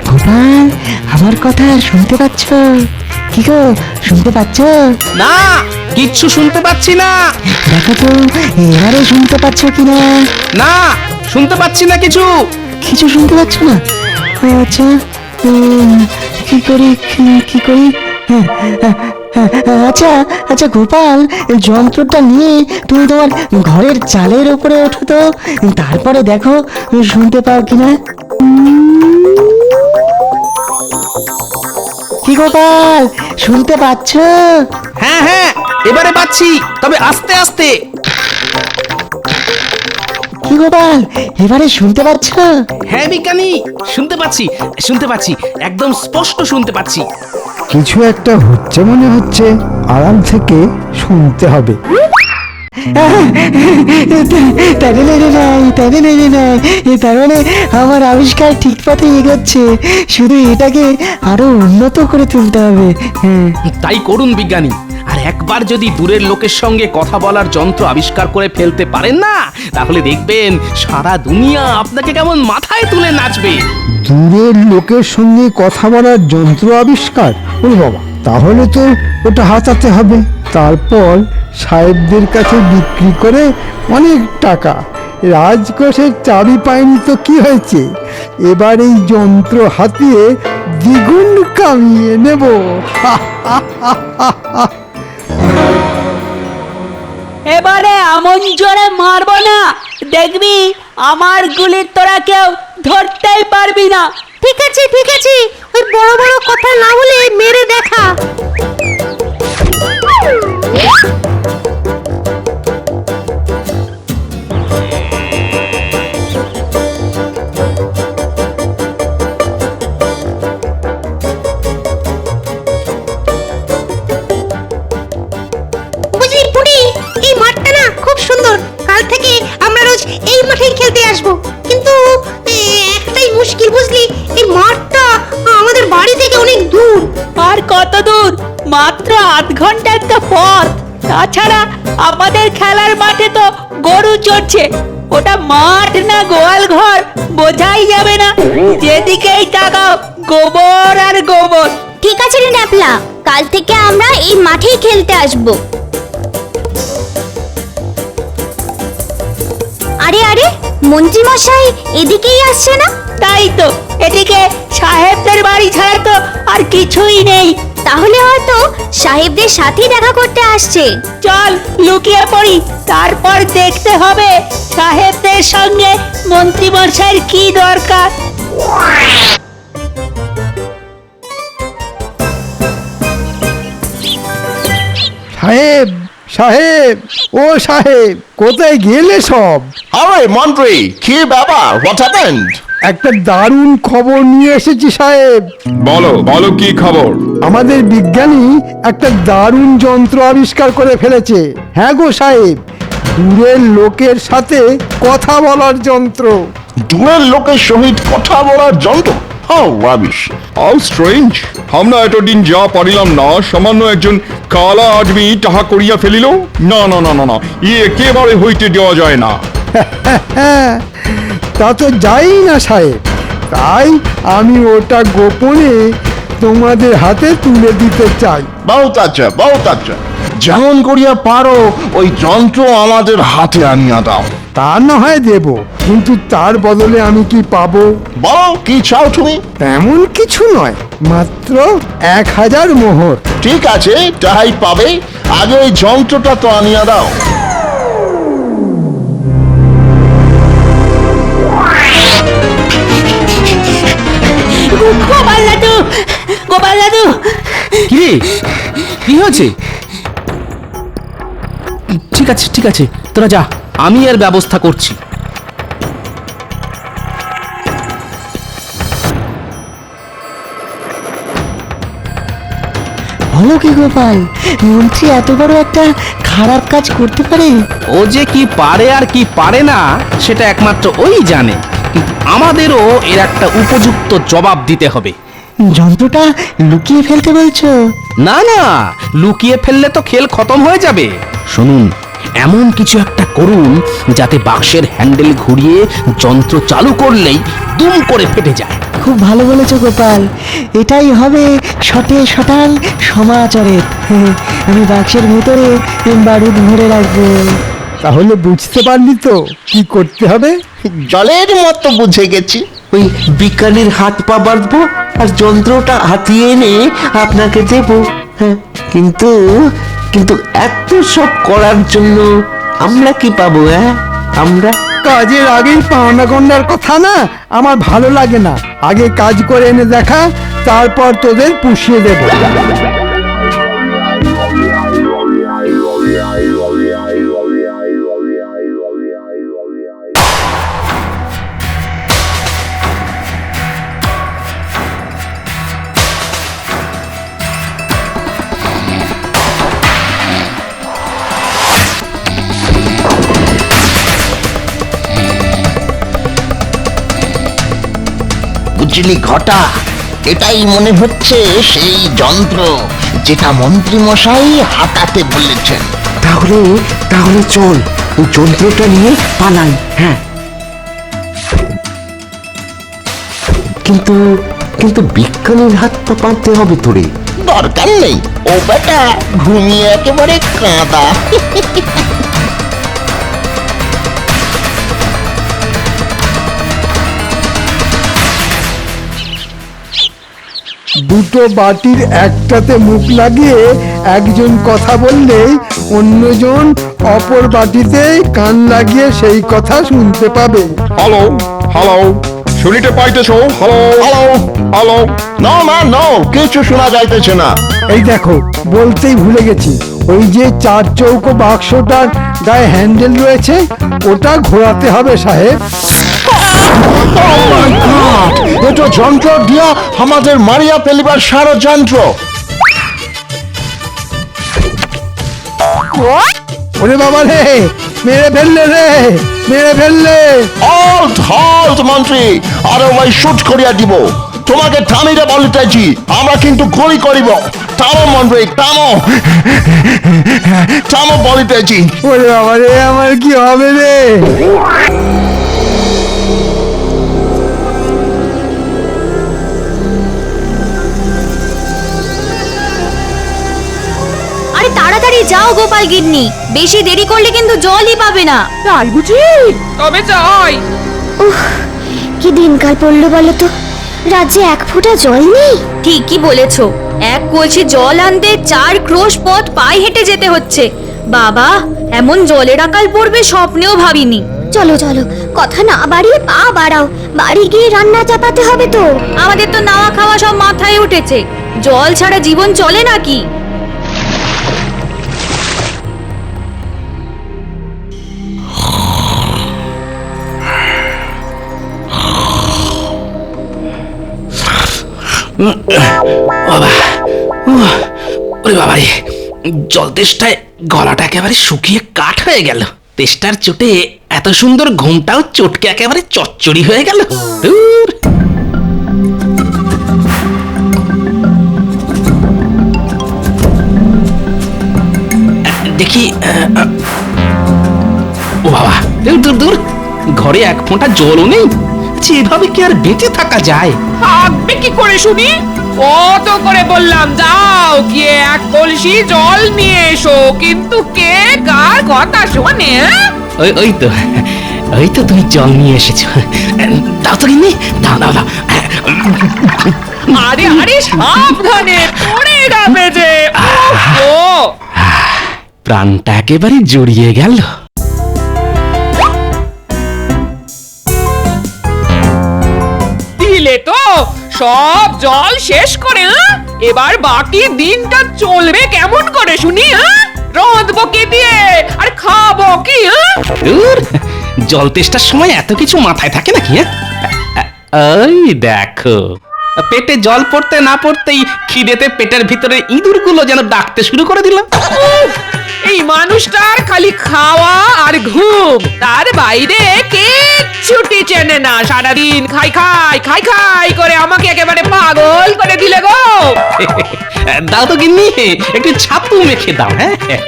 গোপাল, আমার কথা শুনতে পাচ্ছ? কি গো, শুনতে পাচ্ছ? না, কিচ্ছু শুনতে পাচ্ছি না। দেখো তো এবারে শুনতে পাচ্ছ কিনা। না, শুনতে পাচ্ছি না কিছু। কিছু শুনতে পাচ্ছ না? আচ্ছা, কি করি? আচ্ছা আচ্ছা গোপাল, যন্ত্রটা নিয়ে তুমি তোমার ঘরের চালের উপরে ওঠো তো, তারপরে দেখো শুনতে পাও কিনা। কি গোপাল, শুনতে পাচ্ছ? হ্যাঁ হ্যাঁ, এবারে পাচ্ছি, তবে আস্তে আস্তে। কি গোপাল, এবারে শুনতে পাচ্ছ? হ্যাঁ বিজ্ঞানী, শুনতে পাচ্ছি, শুনতে পাচ্ছি, একদম স্পষ্ট শুনতে পাচ্ছি। কিছু একটা হচ্ছে মনে হচ্ছে, আড়াল থেকে শুনতে হবে। তার মানে আমার আবিষ্কার ঠিক পথে এগোচ্ছে, শুধু এটাকে আরো উন্নত করে তুলতে হবে। হ্যাঁ, তাই করুন বিজ্ঞানী। আর একবার যদি দূরের লোকের সঙ্গে কথা বলার যন্ত্র আবিষ্কার করে ফেলতে পারেন না, তাহলে দেখবেন সারা দুনিয়া আপনাকে কেমন মাথায় তুলে নাচবে। দূরের লোকের সঙ্গে কথা বলার যন্ত্র আবিষ্কার? ওরে বাবা, তাহলে তো ওটা হাতাতে হবে, তারপর সাহেবদের কাছে বিক্রি করে অনেক টাকা। রাজকোষের চাবি পাইনি তো কি হয়েছে, এবার এই যন্ত্র হাতিয়ে দ্বিগুণ কামিয়ে নেব। এবারে আমন জোরে মারবো না, দেখবি আমার গুলি তোরা কেউ ধরতেই পারবি না। ঠিক আছে ঠিক আছে, ওই বড় বড় কথা না বলে মেরে দেখা। বুঝলি পুরি, এই মাঠটা না খুব সুন্দর। কাল থেকে আমরা রোজ এই মাঠেই খেলতে আসবো। কিন্তু একটাই মুশকিল বুঝলি, এই মাঠটা আমাদের বাড়ি থেকে অনেক দূর। আর কত দূর? মাত্র 8 ঘন্টা একটা পথ। তাছাড়া আমাদের খেলার মাঠে তো গরু চড়ছে, ওটা মাঠ না গোয়াল ঘর বোঝাই যাবে না। যেদিকেই তাকাও গোবর আর গোবর। ঠিক আছে রে ন্যাপলা, কাল থেকে আমরা এই মাঠেই খেলতে আসবো। আরে আরে, মন্ত্রী মশাই এদিকেই আসছে না? তাই তো, এদিকে সাহেবদের বাড়ি ছাড়া তো আর কিছুই নেই। তাহলে হয়তো সাহেবদের সাথে দেখা করতে আসছে। চল লুকিয়ে পড়ি, তারপর দেখতে হবে সাহেবদের সঙ্গে মন্ত্রী মশাইয়ের কি দরকার। সাহেব সাহেব, ও সাহেব, কোথায় গেলে সব? আরে মন্ত্রী, কি ব্যাপার? What happened? একটা দারুণ খবর নিয়ে এসেছি সাহেব। বলো বলো, কি খবর? আমাদের বিজ্ঞানী একটা দারুণ যন্ত্র আবিষ্কার করে ফেলেছে। হ্যাঁ গো সাহেব, দূরের লোকের সাথে কথা বলার যন্ত্র। দূরের লোকের সহিত কথা বলার যন্ত্র? How rubbish! How strange! আমরা এতদিন যা পারিলাম না, সামান্য একজন কালা আদমি তাহা করিয়া ফেলিল। না না না না না, একেবারে হইতে দেওয়া যায় না। হ্যাঁ, তা তো যাই না সাহেব, তাই আমি ওটা গোপনে তোমাদের হাতে তুলে দিতে চাই। বহুত আচ্ছা, বহুত আচ্ছা। যেমন করিয়া পারো ওই যন্ত্র আমাদের হাতে আনিয়া দাও। তা না হয় দেব, কিন্তু তার বদলে আমি কি পাবো? বলো, কি চাও তুমি? তেমন কিছু নয়, মাত্র 1000 মোহর। ঠিক আছে, তাই পাবে। আগে ওই যন্ত্রটা তো আনিয়া দাও। গোপাল দাদু, গোপাল দাদু। কি রে, কি হয়েছে? ঠিক আছে ঠিক আছে, তোরা যা, আমি এর ব্যবস্থা করছি। বলো কি গোপাল, মন্ত্রী এত বড় একটা খারাপ কাজ করতে পারে? ও যে কি পারে আর কি পারে না সেটা একমাত্র ওই জানে, কিন্তু আমাদেরও এর একটা উপযুক্ত জবাব দিতে হবে। যন্ত্রটা লুকিয়ে ফেলতে বলছো? না না, লুকিয়ে ফেললে তো খেল খতম হয়ে যাবে। শুনুন, এমন কিছু একটা করুন যাতে বাক্সের হ্যান্ডেল ঘুরিয়ে যন্ত্র চালু করলেই দুম করে ফেটে যায়। খুব ভালো বলেছো গোপাল, এটাই হবে শটে শটাং সমাচারের। আমি বাক্সের ভেতরে বারুদ ভরে রাখবো। তাহলে বুঝতে পারলি তো কি করতে হবে? জলের মতো বুঝে গেছি। ওই বিজ্ঞানীর হাত পা বাঁধবো আর যন্ত্রটা হাতিয়ে এনে আপনাকে দেব। হ্যাঁ, কিন্তু কিন্তু এত সব করার জন্য আমরা কি পাবো? হ্যাঁ, আমরা কাজের আগেই পাওনা গন্ডার কথা না আমার ভালো লাগে না। আগে কাজ করে এনে দেখা, তারপর তোদের পুষিয়ে দেব। পুঁচলি ঘটা, এটাই মনে হচ্ছে সেই যন্ত্র যেটা মন্ত্রী মশাই হাতাতে বলেছেন। তাহলে তাহলে চল ওই যন্ত্রটা নিয়ে পালাই। হ্যাঁ, কিন্তু কিন্তু বিজ্ঞানীর হাত পা পাততে হবে তোরে। দরকার নেই, ও বেটা ঘুমিয়ে একেবারে কাঁদা। দুটো বাটির একটাতে মুখ লাগিয়ে একজন কথা বললেই অন্যজন অপর বাটিতে কান লাগিয়ে সেই কথা শুনতে পাবে। হ্যালো হ্যালো, শুনিতে পাইতেছো? Hello hello hello. নো না নো, কিছু শোনা যাইতেছে না। এই দেখো, বলতেই ভুলে গেছি, ওই যে 4 চৌকো বাক্সটার গায়ে হ্যান্ডেল রয়েছে ওটা ঘোরাতে হবে সাহেব। এটা যন্ত্র দিয়া আমাদের মারিয়া ফেলিবার ষড়যন্ত্র। ওরে বাবা রে, মেরে ফেললে রে, মেরে ফেললে। হল্ট হল্ট মন্ত্রী, আরে ওই শুট করিয়া দিব। তোমাকে থামিতে বলিতেছি, আমরা কিন্তু গুলি করিব। থামো মন্ত্রী, থামো থামো বলিতেছি। ওরে বাবা রে, আমার কি হবে রে? আরে তাড়াতাড়ি যাও গোপাল গিন্নি, বেশি দেরি করলে কিন্তু জলই পাবে না। তাই বুঝি? তবে যাই। কি দিনকাল পড়লো বলো তো, রাজ্যে 1 ফোঁটা জল নেই। ঠিকই বলেছো, 1 কলসি জল আনতে 4 ক্রোশ পথ পায়ে হেঁটে যেতে হচ্ছে। বাবা, এমন জলের আকাল পড়বে স্বপ্নেও ভাবিনি। চলো চলো, কথা না বাড়িয়ে পা বাড়াও, বাড়ি গিয়ে রান্না চাপাতে হবে তো। আমাদের তো নাওয়া খাওয়া সব মাথায় উঠেছে, জল ছাড়া জীবন চলে নাকি? বাবা, ওরে বাবা রে, জল তেষ্টায় গলাটা একেবারে শুকিয়ে কাঠ হয়ে গেল। তেষ্টার চোটে এত সুন্দর ঘুমটাও চটকে একেবারে চচ্চড়ি হয়ে গেল। ধুর। দেখি, ও বাবা, দূর দূর দূর, ঘরে 1 ফোঁটা জলও নেই। এভাবে কি আর বেঁচে থাকা যায়? থাকবে কি করে শুনি? কত করে বললাম যাও গিয়ে 1 কলসি জল নিয়ে এসো, কিন্তু কে কার কথা শোনে? ওই তো তুমি জল নিয়ে এসেছো। দাও তো গিন্নি, দাও দাও দাও। আরে আরে সাবধানে, পড়ে যাবে যে। ও প্রাণটা একেবারে জড়িয়ে গেল। দিলে তো সব জল শেষ করে। এবার বাকি দিনটা চলবে কেমন করে শুনি? রাঁধবো কি দিয়ে আর খাবো কি? দূর, জল তেষ্টার সময় এত কিছু মাথায় থাকে নাকি? ওই দেখো, পেটে জল পড়তে না পড়তেই খিদেতে পেটের ভিতরে ইঁদুরগুলো যেন ডাকতে শুরু করে দিল। এই মানুষটার খালি খাওয়া আর ঘুম, তার বাইরে কিচ্ছুটি চেনে না। সারাদিন খাই খাই খাই খাই করে আমাকে একেবারে পাগল করে দিলে গো। দাও তো গিন্নি, একটু ছাতু মেখে দাও। হ্যাঁ,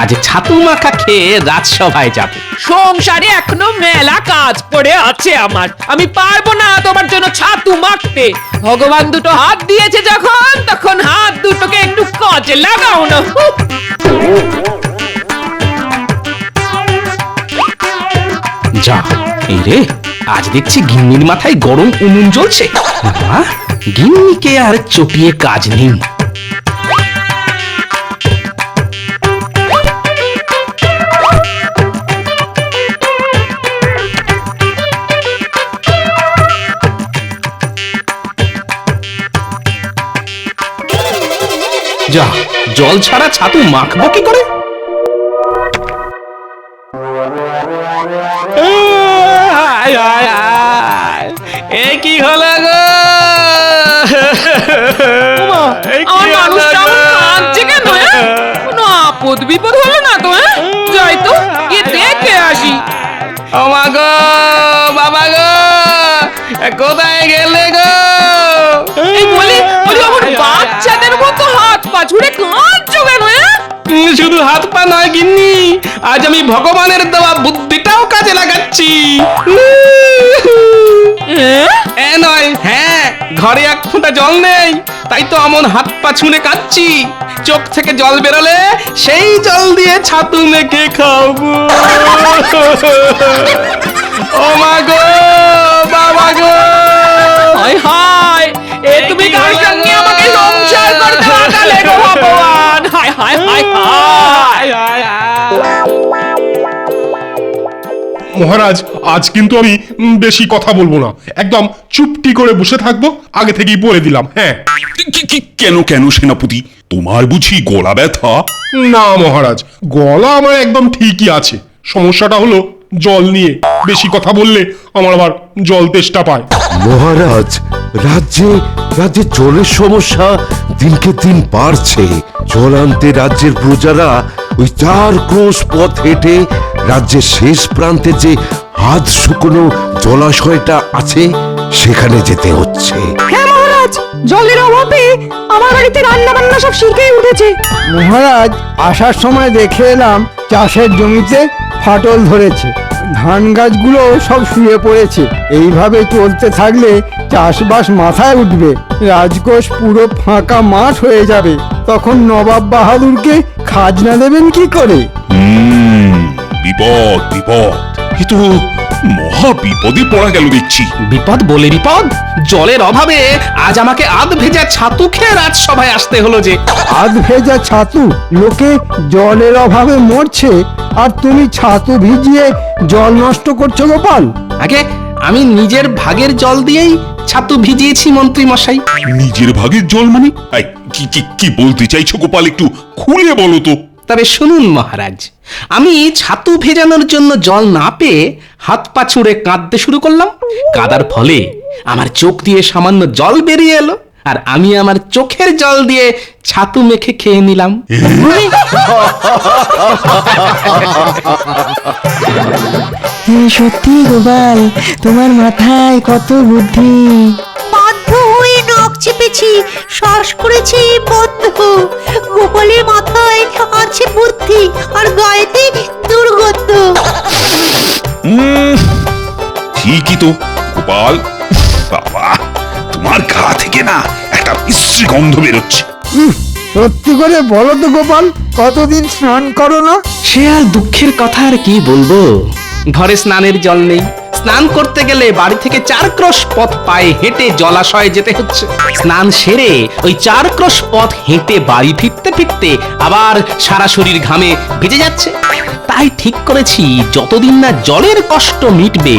আজ ছাতু মাখা খেয়ে রাজসভায় যাব। সংসারে এখনো মেলা কাজ পড়ে আছে আমার, আমি পারবো না তোমার জন্য ছাতু মাখতে। ভগবান দুটো হাত দিয়েছে যখন, তখন হাত দুটোকে একটু কাজে লাগাও না। যা, এই রে, আজ দেখছি গিন্নির মাথায় গরম উনুন জ্বলছে। না, গিন্নিকে আর চটিয়ে কাজ নেই। যা, জল ছাড়া ছাতু মাখবো কি করে? এ কি হলো গো? আমার মানুষটা আমার কাঁদছে কেন? কোনো আপদ বিপদ হলো না তো? যাই তো গিয়ে দেখে আসি। ও মা গো, বাবা গো, কোথায় গেলে গো? ছুঁড়ে কাঁদছো কেন? শুধু হাত পা নয় গিন্নি, আজ আমি ভগবানের দেওয়া বুদ্ধিটাও কাজে লাগাচ্ছি। নয়, হ্যাঁ, ঘরে এক ফোঁটা জল নেই, তাই তো অমন হাত পা ছুঁড়ে কাঁদছি। চোখ থেকে জল বেরোলে সেই জল দিয়ে ছাতু মেখে খাবো। ও মা গো, বাবা গো, হায় হায়, এ তুমি কার সঙ্গে আমাকে সংসার করতে বাঁচালে গো ভগবান? হায় হায় হায় হায় হায় হায়। মহারাজ, আজ কিন্তু আমি বেশি কথা বলবো না, একদম চুপটি করে বসে থাকবো, আগে থেকেই বলে দিলাম। হ্যাঁ। কেন কেন সেনাপতি, তোমার বুঝি গলা ব্যথা? না মহারাজ, গলা আমার একদম ঠিকই আছে। সমস্যাটা হলো জল নিয়ে। বেশি কথা বললে আমার আবার জল তেষ্টা পায়। মহারাজ, রাজ্যে রাজ্যে জলের সমস্যা দিনকে দিন বাড়ছে। জল আনতে রাজ্যের প্রজারা ওই 4 ক্রোশ পথ হেঁটে রাজ্যের শেষ প্রান্তে যে হাত শুকনো জলাশয়টা আছে সেখানে যেতে হচ্ছে। হ্যাঁ মহারাজ, জলের অভাবে আমার বাড়িতে রান্না বান্না সব শিখেই উঠেছে। মহারাজ, আসার সময় দেখে এলাম চাষের জমিতে ফাটল ধরেছে, ধান গাছগুলো সব শুয়ে পড়েছে। এইভাবে চলতে থাকলে চাষবাস মাথায় উঠবে, রাজকোষ পুরো ফাঁকা মাঠ হয়ে যাবে। তখন নবাব বাহাদুরকে খাজনা দেবেন কি করে? বিপদ বিপদ, এ তো মহা বিপদে পড়া গেল দেখছি। বিপদ বলে বিপদ, জলের অভাবে আজ আমাকে আধ ভেজা ছাতু খেয়ে রাজসভায় আসতে হলো যে। আধ ভেজা ছাতু? লোকে জলের অভাবে মরছে আর তুমি ছাতু ভিজিয়ে জল নষ্ট করছো গোপাল। আগে আমি নিজের ভাগের জল দিয়েই ছাতু ভিজিয়েছি মন্ত্রী মশাই। নিজের ভাগের জল মানে? এই, কি কি কি বলতে চাইছো গোপাল, একটু খুলে বলো তো। তবে শুনুন মহারাজ, আমি ছাতু ভেজানোর জন্য জল না পেয়ে হাত পা ছুঁড়ে কাঁদতে শুরু করলাম। কাঁদার ফলে আমার চোখ দিয়ে সামান্য জল বেরিয়ে এলো, আর আমি আমার চোখের জল দিয়ে ছাতু মেখে খেয়ে নিলাম। সত্যি গোপাল, তোমার মাথায় কত বুদ্ধি। বাধ্য হয়ে নখ চেপেছি, শ্বাস করেছি বন্ধ। গোপালের মাথায় আছে বুদ্ধি আর গায়েতে দুর্গন্ধ। ঠিকই তো গোপাল, বাবা, তোমার গা থেকে না একটা বিশ্রী গন্ধ বেরোচ্ছে। সত্যি করে বলো তো গোপাল, কতদিন স্নান করো না? সে আর দুঃখের কথা আর কি বলবো, ঘরে স্নানের জল নেই। স্নান করতে গেলে বাড়ি থেকে 4 ক্রোশ পথ পায়ে হেঁটে জলাশয়ে যেতে হচ্ছে। স্নান সেরে ওই 4 ক্রোশ পথ হেঁটে বাড়ি ফিরতে ফিরতে আবার সারা শরীর ঘামে ভিজে যাচ্ছে। তাই ঠিক করেছি, যতদিন না জলের কষ্ট মিটবে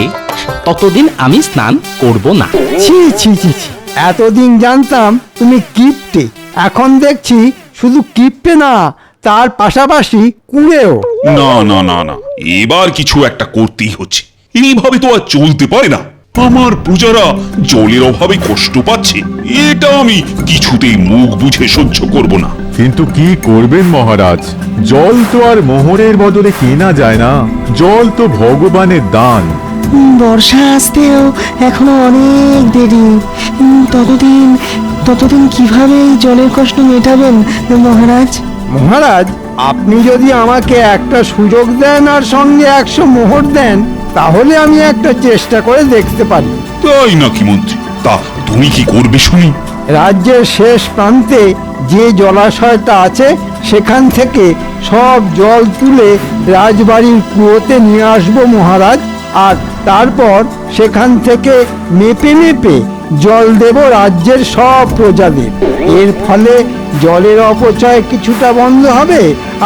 ততদিন আমি স্নান করব না। ছি ছি ছি ছি, এতদিন জানতাম তুমি কিপ্টে, এখন দেখছি শুধু কিপ্টে না, তার পাশাপাশি কুঁড়েও। না না না না, এবার কিছু একটা করতেই হচ্ছে, এইভাবে তো আর চলতে পারে না। আমার প্রজারা জলের অভাবে কষ্ট পাচ্ছে, এটা আমি কিছুতেই মুখ বুঝে সহ্য করব না। কিন্তু কি করবেন মহারাজ, জল তো আর মোহরের বদলে কেনা যায় না, জল তো ভগবানের দান। বর্ষা আসতেও এখনো অনেক দেরি। ততদিন কিভাবে এই জলের কষ্ট মেটাবেন মহারাজ? মহারাজ, আপনি যদি আমাকে একটা সুযোগ দেন আর সঙ্গে 100 মোহর দেন, তাহলে আমি একটা চেষ্টা করে দেখতে পারি। তাই নাকি মন্ত্রী? তা তুমি কি করবে শুনি? রাজ্যের শেষ প্রান্তে যে জলাশয়টা আছে সেখান থেকে সব জল তুলে রাজবাড়ির কুয়োতে নিয়ে আসবো মহারাজ, আর তারপর সেখান থেকে মেপে মেপে জল দেব রাজ্যের সব প্রজাদের। এর ফলে জলের অপচয় কিছুটা বন্ধ হবে,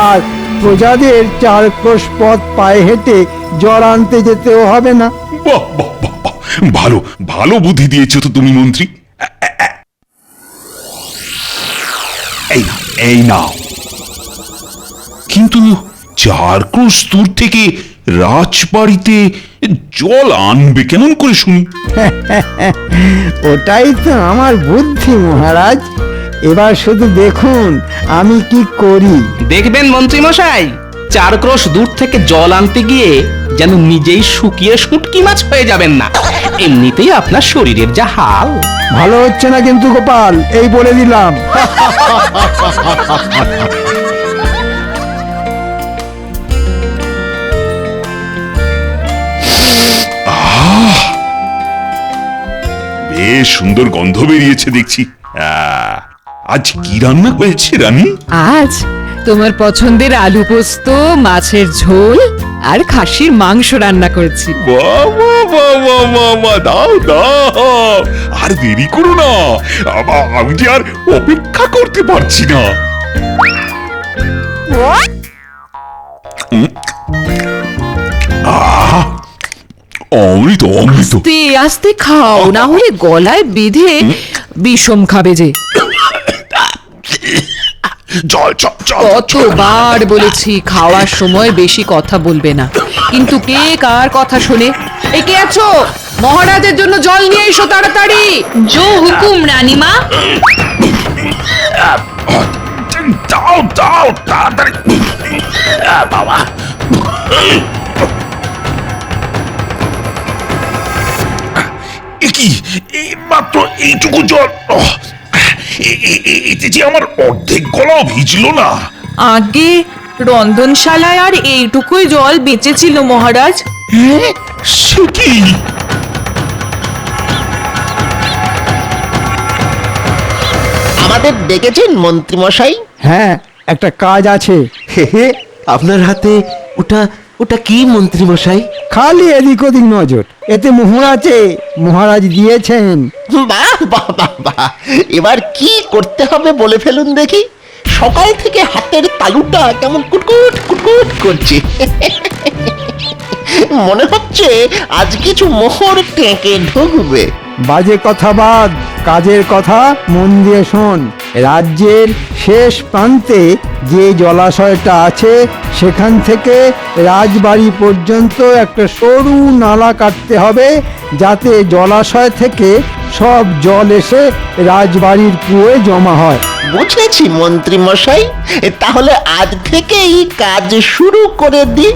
আর প্রজাদের 4 ক্রোশ পথ পায়ে হেঁটে জল আনতে যেতেও হবে না। বাহ বাহ বাহ বাহ, ভালো ভালো বুদ্ধি দিয়েছো তো তুমি মন্ত্রী। এই না, এই নাও। কিন্তু 4 ক্রোশ দূর থেকে রাজবাড়িতে জল আনবে কেমন করে শুনি? ওটাই তো আমার বুদ্ধি মহারাজ, এবার শুধু দেখুন আমি কি করি। দেখবেন মন্ত্রী মশাই, 4 ক্রোশ দূর থেকে জল আনতে গিয়ে যেন নিজেই শুকিয়ে শুটকি মাছ হয়ে যাবেন না। এমনিতেই আপনার শরীরের যা হাল। ভালো হচ্ছে না কিন্তু গোপাল, এই বলে দিলাম। বেশ সুন্দর গন্ধ বেরিয়েছে দেখছি। আজ কি রান্না হয়েছে রানী? আজ তোমার পছন্দের আলু পোস্ত, মাছের ঝোল আর খাসির মাংস রান্না করেছি। বাহ বাহ বাহ বাহ বাহ বাহ, দাও দাও, আর দেরি করো না, আমি যে আর অপেক্ষা করতে পারছি না। অমৃত অমৃত। আস্তে আস্তে খাও, না হলে গলায় বেঁধে বিষম খাবে যে। জল জল জল। কতবার বলেছি খাওয়ার সময় বেশি কথা বলবে না, কিন্তু কে কার কথা শোনে? এ কে আছো? মহারাজের জন্য জল নিয়ে এসো তাড়াতাড়ি। জো হুকুম রানীমা। দাও দাও তাড়াতাড়ি। বাবা, কি মাত্র এইটুকু জল, এতে যে আমার অর্ধেক গলাও ভিজলো না। আগে রন্ধনশালায় আর এইটুকুই জল বেঁচেছিল মহারাজ। সে কি? আমাদের ডেকেছেন মন্ত্রী মশাই? হ্যাঁ, একটা কাজ আছে। হে হে, আপনার হাতে ওটা ওটা কি মন্ত্রী মশাই? খালি এদিক ওদিক নজর, এতে মোহর আছে, মহারাজ দিয়েছেন। বাহ বাহ বাহ বাহ, এবার কি করতে হবে বলে ফেলুন দেখি। সকাল থেকে হাতের তালুটা কেমন কুটকুট কুটকুট করছে। মনে হচ্ছে আজ কিছু মোহর টেকে ঢুকবে। বাজে কথা বাদ, কাজের কথা মন দিয়ে শোন। রাজ্যের শেষ প্রান্তে যে জলাশয়টা আছে সেখান থেকে রাজবাড়ি পর্যন্ত একটা সরু নালা কাটতে হবে, যাতে জলাশয় থেকে সব জল এসে রাজবাড়ির কুয়োয় জমা হয়। বুঝেছি মন্ত্রী মশাই, তাহলে আজ থেকেই কাজ শুরু করে দি।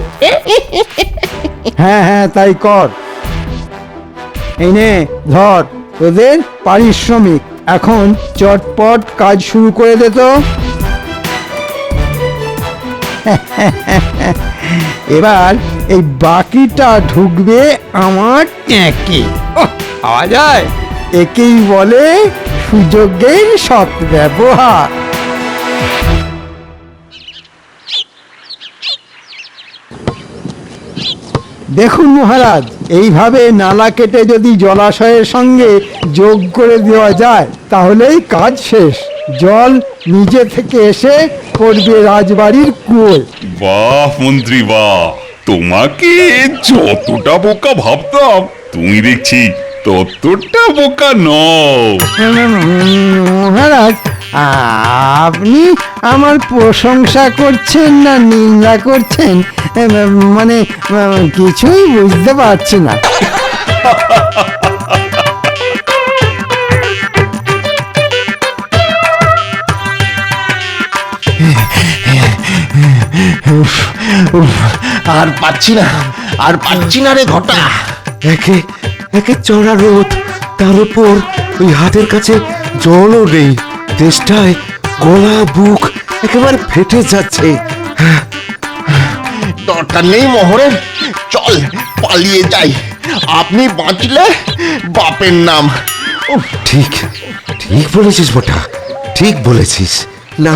হ্যাঁ হ্যাঁ, তাই কর। এই নে ধর তোদের পারিশ্রমিক, এখন চটপট কাজ শুরু করে দে তো। এবার এই বাকিটা ঢুকবে আমার ট্যাঁকে। পাওয়া যায়, একেই বলে সুযোগের সৎ ব্যবহার। দেখুন মহারাজ, এইভাবে নালা কেটে যদি জলাশয়ের সঙ্গে যোগ করে দেওয়া যায় তাহলেই কাজ শেষ। জল নিজে থেকে এসে পড়বে রাজবাড়ির কুয়োয়। বাহ মন্ত্রী বাহ, তোমাকে যতটা বোকা ভাবতাম তুমি দেখছি ততটা বোকা নও। মহারাজ, আপনি আমার প্রশংসা করছেন না নিন্দা করছেন, মানে কিছুই বুঝতে পারছি না। আর পাচ্ছি না, আর পাচ্ছি না রে ঘটা। একে একে চড়া রোদ, তার উপর ওই হাতের কাছে জলও নেই। তেষ্টায় গলা বুক একেবারে ফেটে যাচ্ছে। দরকার নেই মোহরের, চল পালিয়ে যাই। আপনি বাঁচলে বাপের নাম। ঠিক ঠিক বলেছিস বটা, ঠিক বলেছিস। না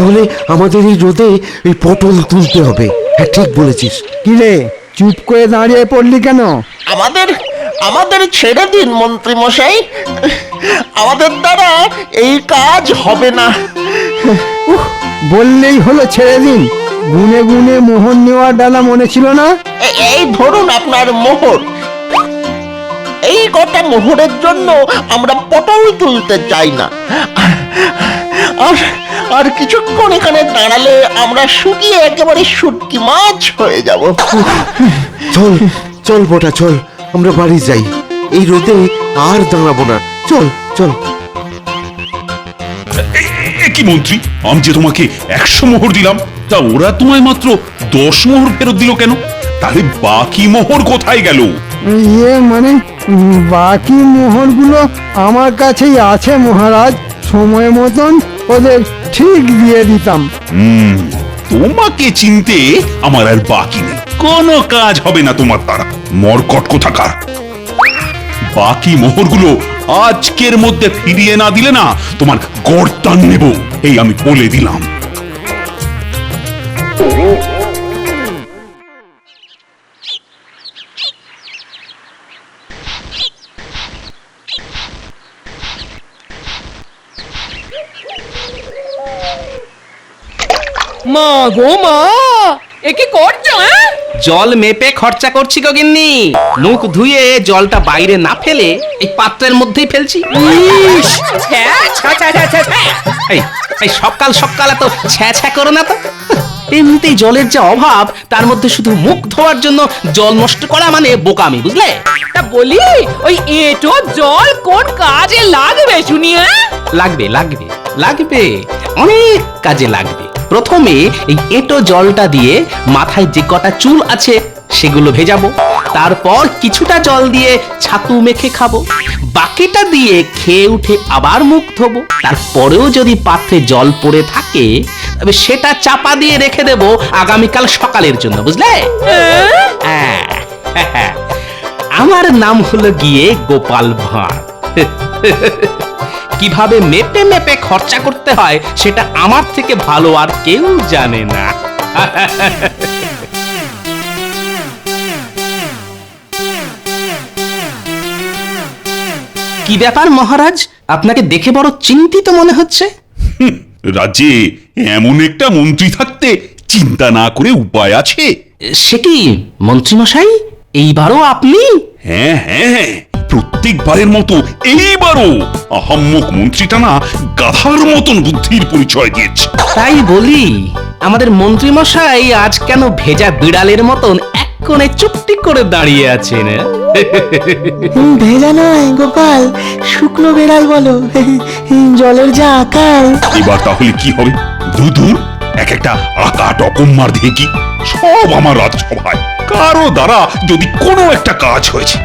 হলে আমাদের এই রোদে এই পটল তুলতে হবে। হ্যাঁ ঠিক বলেছিস। কিরে চুপ করে দাঁড়িয়ে পড়লি কেন? আমাদের আমাদের ছেড়ে দিন মন্ত্রী মশাই, আমাদের দ্বারা এই কাজ হবে না। বললেই হলো ছেড়ে দিন। গুনে গুনে মোহর নেওয়ার ডালা মনে ছিল না? এই ধরুন আপনার মোহর। এই কটা মোহরের জন্য আমরা পটল তুলতে চাই না। আর আর কিছুক্ষণ এখানে দাঁড়ালে আমরা শুকিয়ে একেবারে শুটকি মাছ হয়ে যাব। চল চল বটা, চল আমরা বাড়ি যাই। এই রোদে আর দাঁড়াবো না, চল চল। কি মন্ত্রী, আমি যে তোমাকে 100 মোহর দিলাম, তা ওরা তোমায় মাত্র 10 মোহর ফেরত দিল কেন? তাহলে বাকি মোহর কোথায় গেল? মানে বাকি মোহরগুলো আমার কাছেই আছে মহারাজ, সময় মতন ওদের ঠিক দিয়ে দিতাম। তোমাকে চিনতে আমার আর বাকি নেই, কোনো কাজ হবে না তোমার দ্বারা, মরকট কোথাকার। বাকি মোহরগুলো আজকের মধ্যে ফিরিয়ে না দিলে না তোমার গর্দান নেব, এই আমি বলে দিলাম। মা গো মা, এ কি করছো? জল মেপে খরচা করছি গো গিন্নি। মুখ ধুয়ে জলটা বাইরে না ফেলে এই পাত্রের মধ্যেই ফেলছি। এই এই সকাল সকাল এত ছ্যা ছ্যা করো না তো। এমনিতেই জলের যে অভাব, তার মধ্যে শুধু মুখ ধোয়ার জন্য জল নষ্ট করা মানে বোকামি, বুঝলে? তা বলি, ওই এঁটো জল কোন কাজে লাগবে শুনি? লাগবে লাগবে লাগবে, অনেক কাজে লাগবে। প্রথমে এই এঁটো জলটা দিয়ে মাথায় যে কটা চুল আছে সেগুলো ভেজাবো, তারপর কিছুটা জল দিয়ে ছাতু মেখে খাবো, বাকিটা দিয়ে খেয়ে উঠে আবার মুখ ধোবো। তারপরেও যদি পাত্রে জল পড়ে থাকে তবে সেটা চাপা দিয়ে রেখে দেবো আগামীকাল সকালের জন্য, বুঝলে? হ্যাঁ, আমার নাম হলো গিয়ে গোপাল ভাঁড়। কিভাবে মেপে মেপে খরচা করতে হয় সেটা আমার থেকে ভালো আর কেউ জানে না। কি ব্যাপার মহারাজ, আপনাকে দেখে বড় চিন্তিত মনে হচ্ছে। রাজ্যে এমন একটা মন্ত্রী থাকতে চিন্তা না করে উপায় আছে? সে কি মন্ত্রীমশাই, এইবারও আপনি? হ্যাঁ হ্যাঁ, প্রত্যেকবারের মতো এইবারও আহাম্মক মন্ত্রীটা না গাধার মতন বুদ্ধির পরিচয় দিয়েছে। তাই বলি, আমাদের মন্ত্রীমশাই আজ কেন ভেজা বিড়ালের মতন এক কোণে চুপটি করে দাঁড়িয়ে আছেন? ভেজা নয় গোপাল, শুকনো বেড়াল বলো। জলের যা আকার। এবার তাহলে কি হবে? দুদূর এক একটা আকা টকম্মার দেখি সব আমার রাজসভায়, কারো দ্বারা যদি কোনো একটা কাজ হয়েছে।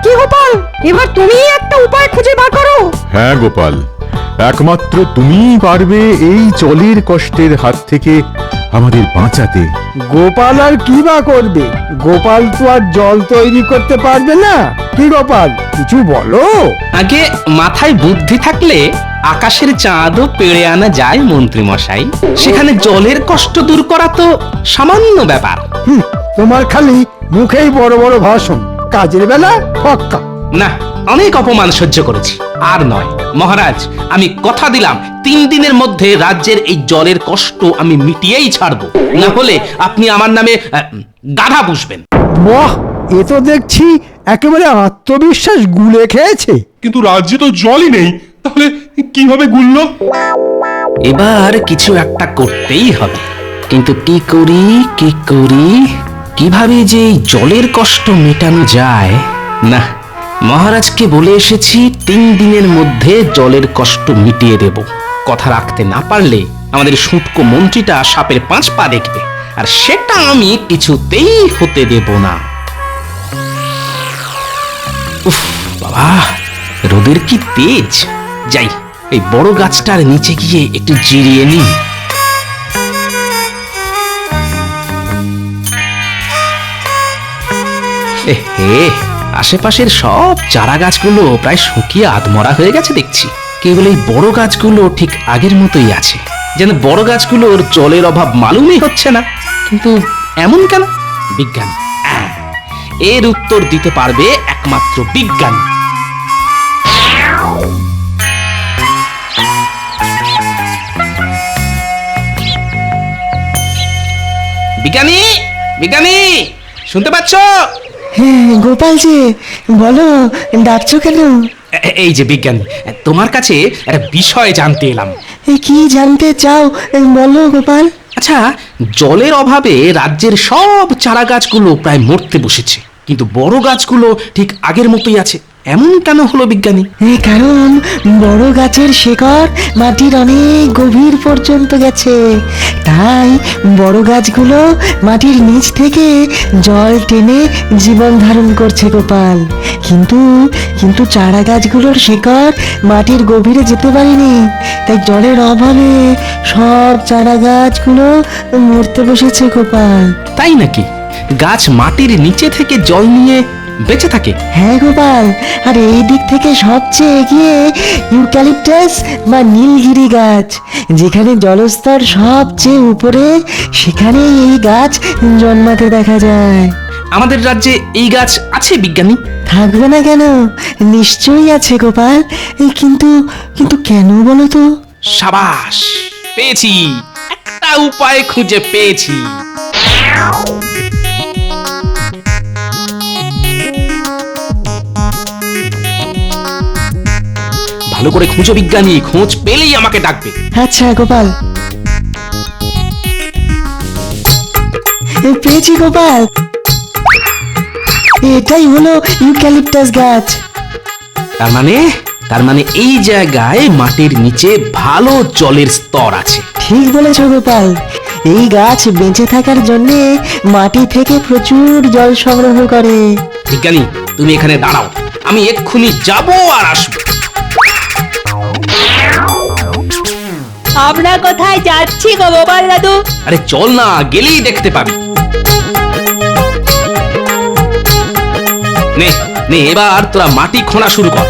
কি গোপাল, এবার তুমি একটা উপায় খুঁজে বার করো। হ্যাঁ গোপাল, একমাত্র তুমিই পারবে এই জলের কষ্টের হাত থেকে আমাদের বাঁচাতে। গোপাল আর কি বা করবে? গোপাল তো আর জল তৈরি করতে পারবে না। কি গোপাল, কিছু বলো। আগে মাথায় বুদ্ধি থাকলে আকাশের চাঁদও পেড়ে আনা যায় মন্ত্রীমশাই। সেখানে জলের কষ্ট দূর করা তো সামান্য ব্যাপার। তোমার খালি মুখেই বড় বড় ভাষণ, কাজের বেলা ফক্কা। না, অনেক অপমান সহ্য করেছি, আর নয়। মহারাজ, আমি কথা দিলাম 3 দিনের মধ্যে রাজ্যের এই জলের কষ্ট আমি মিটিয়েই ছাড়বো, না হলে আপনি আমার নামে গাধা পুষবেন। বাহ, এ তো দেখছি একেবারে আত্মবিশ্বাস গুলে খেয়েছে। কিন্তু রাজ্যে তো জলই নেই, তাহলে কিভাবে গুললো? এবার কিছু একটা করতেই হবে, কিন্তু কি করি, কিভাবে যে এই জলের কষ্ট মেটানো যায়? না, মহারাজকে বলে এসেছি 3 দিনের মধ্যে জলের কষ্ট মিটিয়ে দেব। কথা রাখতে না পারলে আমাদের শুটকো মন্ত্রীটা সাপের 5 পা দেখবে, আর সেটা আমি কিছুতেই হতে দেব না। উফ বাবা, রোদের কি তেজ! যাই, এই বড় গাছটার নিচে গিয়ে একটু জিরিয়ে নিই। আশেপাশের সব চারা গাছগুলো প্রায় শুকিয়ে আধমরা হয়ে গেছে দেখছি। কেবল এই বড় গাছগুলো ঠিক আগের মতোই আছে, যেন বড় গাছগুলোর জলের অভাব মালুমই হচ্ছে না। কিন্তু এমন কেন? বিজ্ঞান, এর উত্তর দিতে পারবে একমাত্র বিজ্ঞান। বিজ্ঞানী, বিজ্ঞানী, শুনতে পাচ্ছ? হ্যাঁ গোপাল যে, বলো, ডাকছো কেন? এই যে বিজ্ঞানী, তোমার কাছে একটা বিষয় জানতে এলাম। কি জানতে চাও বলো গোপাল। আচ্ছা, জলের অভাবে রাজ্যের সব চারা গাছগুলো প্রায় মরতে বসেছে, কিন্তু বড় গাছগুলো ঠিক আগের মতোই আছে। এমন কেন হলো বিজ্ঞানী? কারণ বড় গাছের শেকড় মাটির অনেক গভীর পর্যন্ত গেছে, তাই বড় গাছগুলো মাটির নিচ থেকে জল টেনে জীবন ধারণ করছে গোপাল। কিন্তু কিন্তু চারা গাছগুলোর শেকড় মাটির গভীরে যেতে পারেনি, তাই জলের অভাবে সব চারা গাছগুলো মরতে বসেছে গোপাল। তাই নাকি? গাছ মাটির নিচে থেকে জল নিয়ে বেঁচে থাকে? হ্যাঁ গোপাল, আর এই দিক থেকে সবচেয়ে এগিয়ে ইউক্যালিপটাস বা নীলগিরি গাছ, যেখানে জলস্তর সবচেয়ে উপরে, সেখানে এই গাছ জন্মাতে দেখা যায়। আমাদের রাজ্যে এই গাছ আছে বিজ্ঞানী? থাকবে না কেন, নিশ্চয়ই আছে গোপাল। কিন্তু কিন্তু কেন বলো তো? সাবাস, পেয়েছি, একটা উপায় খুঁজে পেয়েছি। ভালো করে খুঁজো বিজ্ঞানী, খোঁজ পেলেই আমাকে ডাকবে। আচ্ছা গোপাল, পেয়েছি গোপাল, এটাই হলো ইউক্যালিপটাস গাছ। তার মানে এই জায়গায় মাটির নিচে ভালো জলের স্তর আছে। ঠিক বলেছ গোপাল, এই গাছ বেঁচে থাকার জন্য মাটি থেকে প্রচুর জল সংগ্রহ করে। বিজ্ঞানী, তুমি এখানে দাঁড়াও, আমি এক্ষুনি যাব আর আসবো। আমরা কোথায় যাচ্ছি গো গোপাল দাদু? আরে চল না, গেলেই দেখতে পাবি। নে নে, এবার তোরা মাটি খোঁড়া শুরু কর।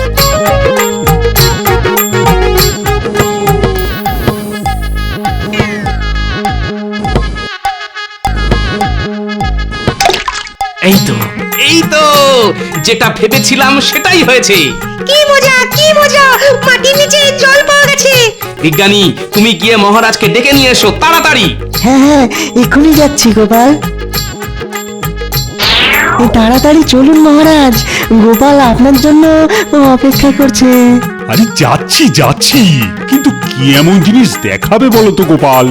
এই তো যেটা ভেবেছিলাম সেটাই হয়েছে। কি মজা, কি মজা, মাটির নিচে জল পাওয়া গেছে। বিজ্ঞানী, তুমি গিয়ে মহারাজকে ডেকে নিয়ে এসো তাড়াতাড়ি। হ্যাঁ হ্যাঁ, এক্ষুনি যাচ্ছি গোপাল। তাড়াতাড়ি চলুন মহারাজ, গোপাল আপনার জন্য অপেক্ষা করছে। আরে যাচ্ছি যাচ্ছি, কিন্তু কি এমন জিনিস দেখাবে বলো তো গোপাল?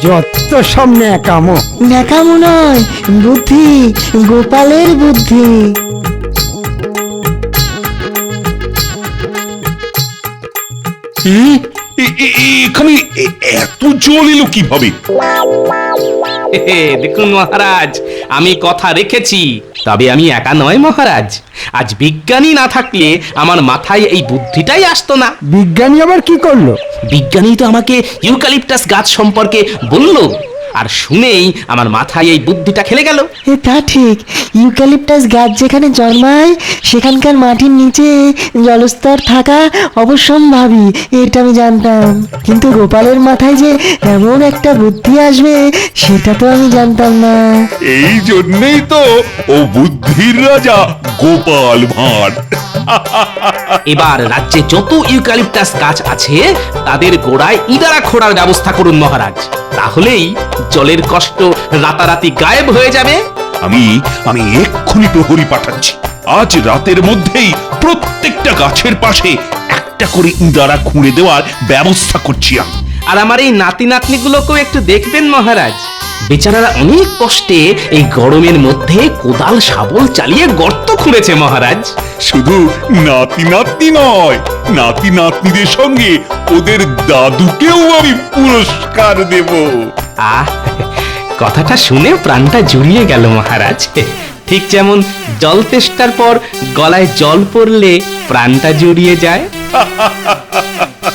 যত সব ন্যাকামো। ন্যাকামো নয়, বুদ্ধি, গোপালের বুদ্ধি। এখানে এত জল এলো কিভাবে? দেখুন মহারাজ, আমি কথা রেখেছি। তবে আমি একা নয় মহারাজ, আজ বিজ্ঞানী না থাকলে আমার মাথায় এই বুদ্ধিটাই আসতো না। বিজ্ঞানী আবার কি করলো? বিজ্ঞানী তো আমাকে ইউক্যালিপটাস গাছ সম্পর্কে বললো, আর শুনেই আমার মাথায় এই বুদ্ধিটা খেলে গেল। তা ঠিক, ইউক্যালিপটাস গাছ যেখানে জন্মায় সেখানকার মাটির নিচে জলস্তর থাকা অবশ্যম্ভাবী, এটা আমি জানতাম। কিন্তু গোপালের মাথায় যে এমন একটা বুদ্ধি আসবে সেটা তো আমি জানতাম না। এই জন্যই তো ও বুদ্ধির রাজা গোপাল ভাঁড়। এবার রাজ্যে যত ইউক্যালিপটাস গাছ আছে তাদের গোড়ায় ইদারা খোঁড়ার ব্যবস্থা করুন মহারাজ, তাহলেই জলের কষ্ট রাতারাতি গায়েব হয়ে যাবে। আমি এক্ষুনি প্রহরী পাঠাচ্ছি। আজ রাতের মধ্যেই প্রত্যেকটা গাছের পাশে একটা করে ইঁদারা খুঁড়ে দেওয়ার ব্যবস্থা করছি আমি। আর আমার এই নাতি নাতনিগুলোকেও একটু দেখবেন মহারাজ, বেচারারা অনেক কষ্টে এই গরমের মধ্যে কোদাল শাবল চালিয়ে গর্ত খুঁড়েছে মহারাজ। শুধু নাতি নাতনি নয়, নাতি নাতনিদের সঙ্গে ওদের দাদুকেও আমি পুরস্কার দেব। কথাটা শুনে প্রাণটা জুড়িয়ে গেল মহারাজ। ঠিক যেমন জল তেষ্টার পর গলায় জল পড়লে প্রাণটা জুড়িয়ে যায়।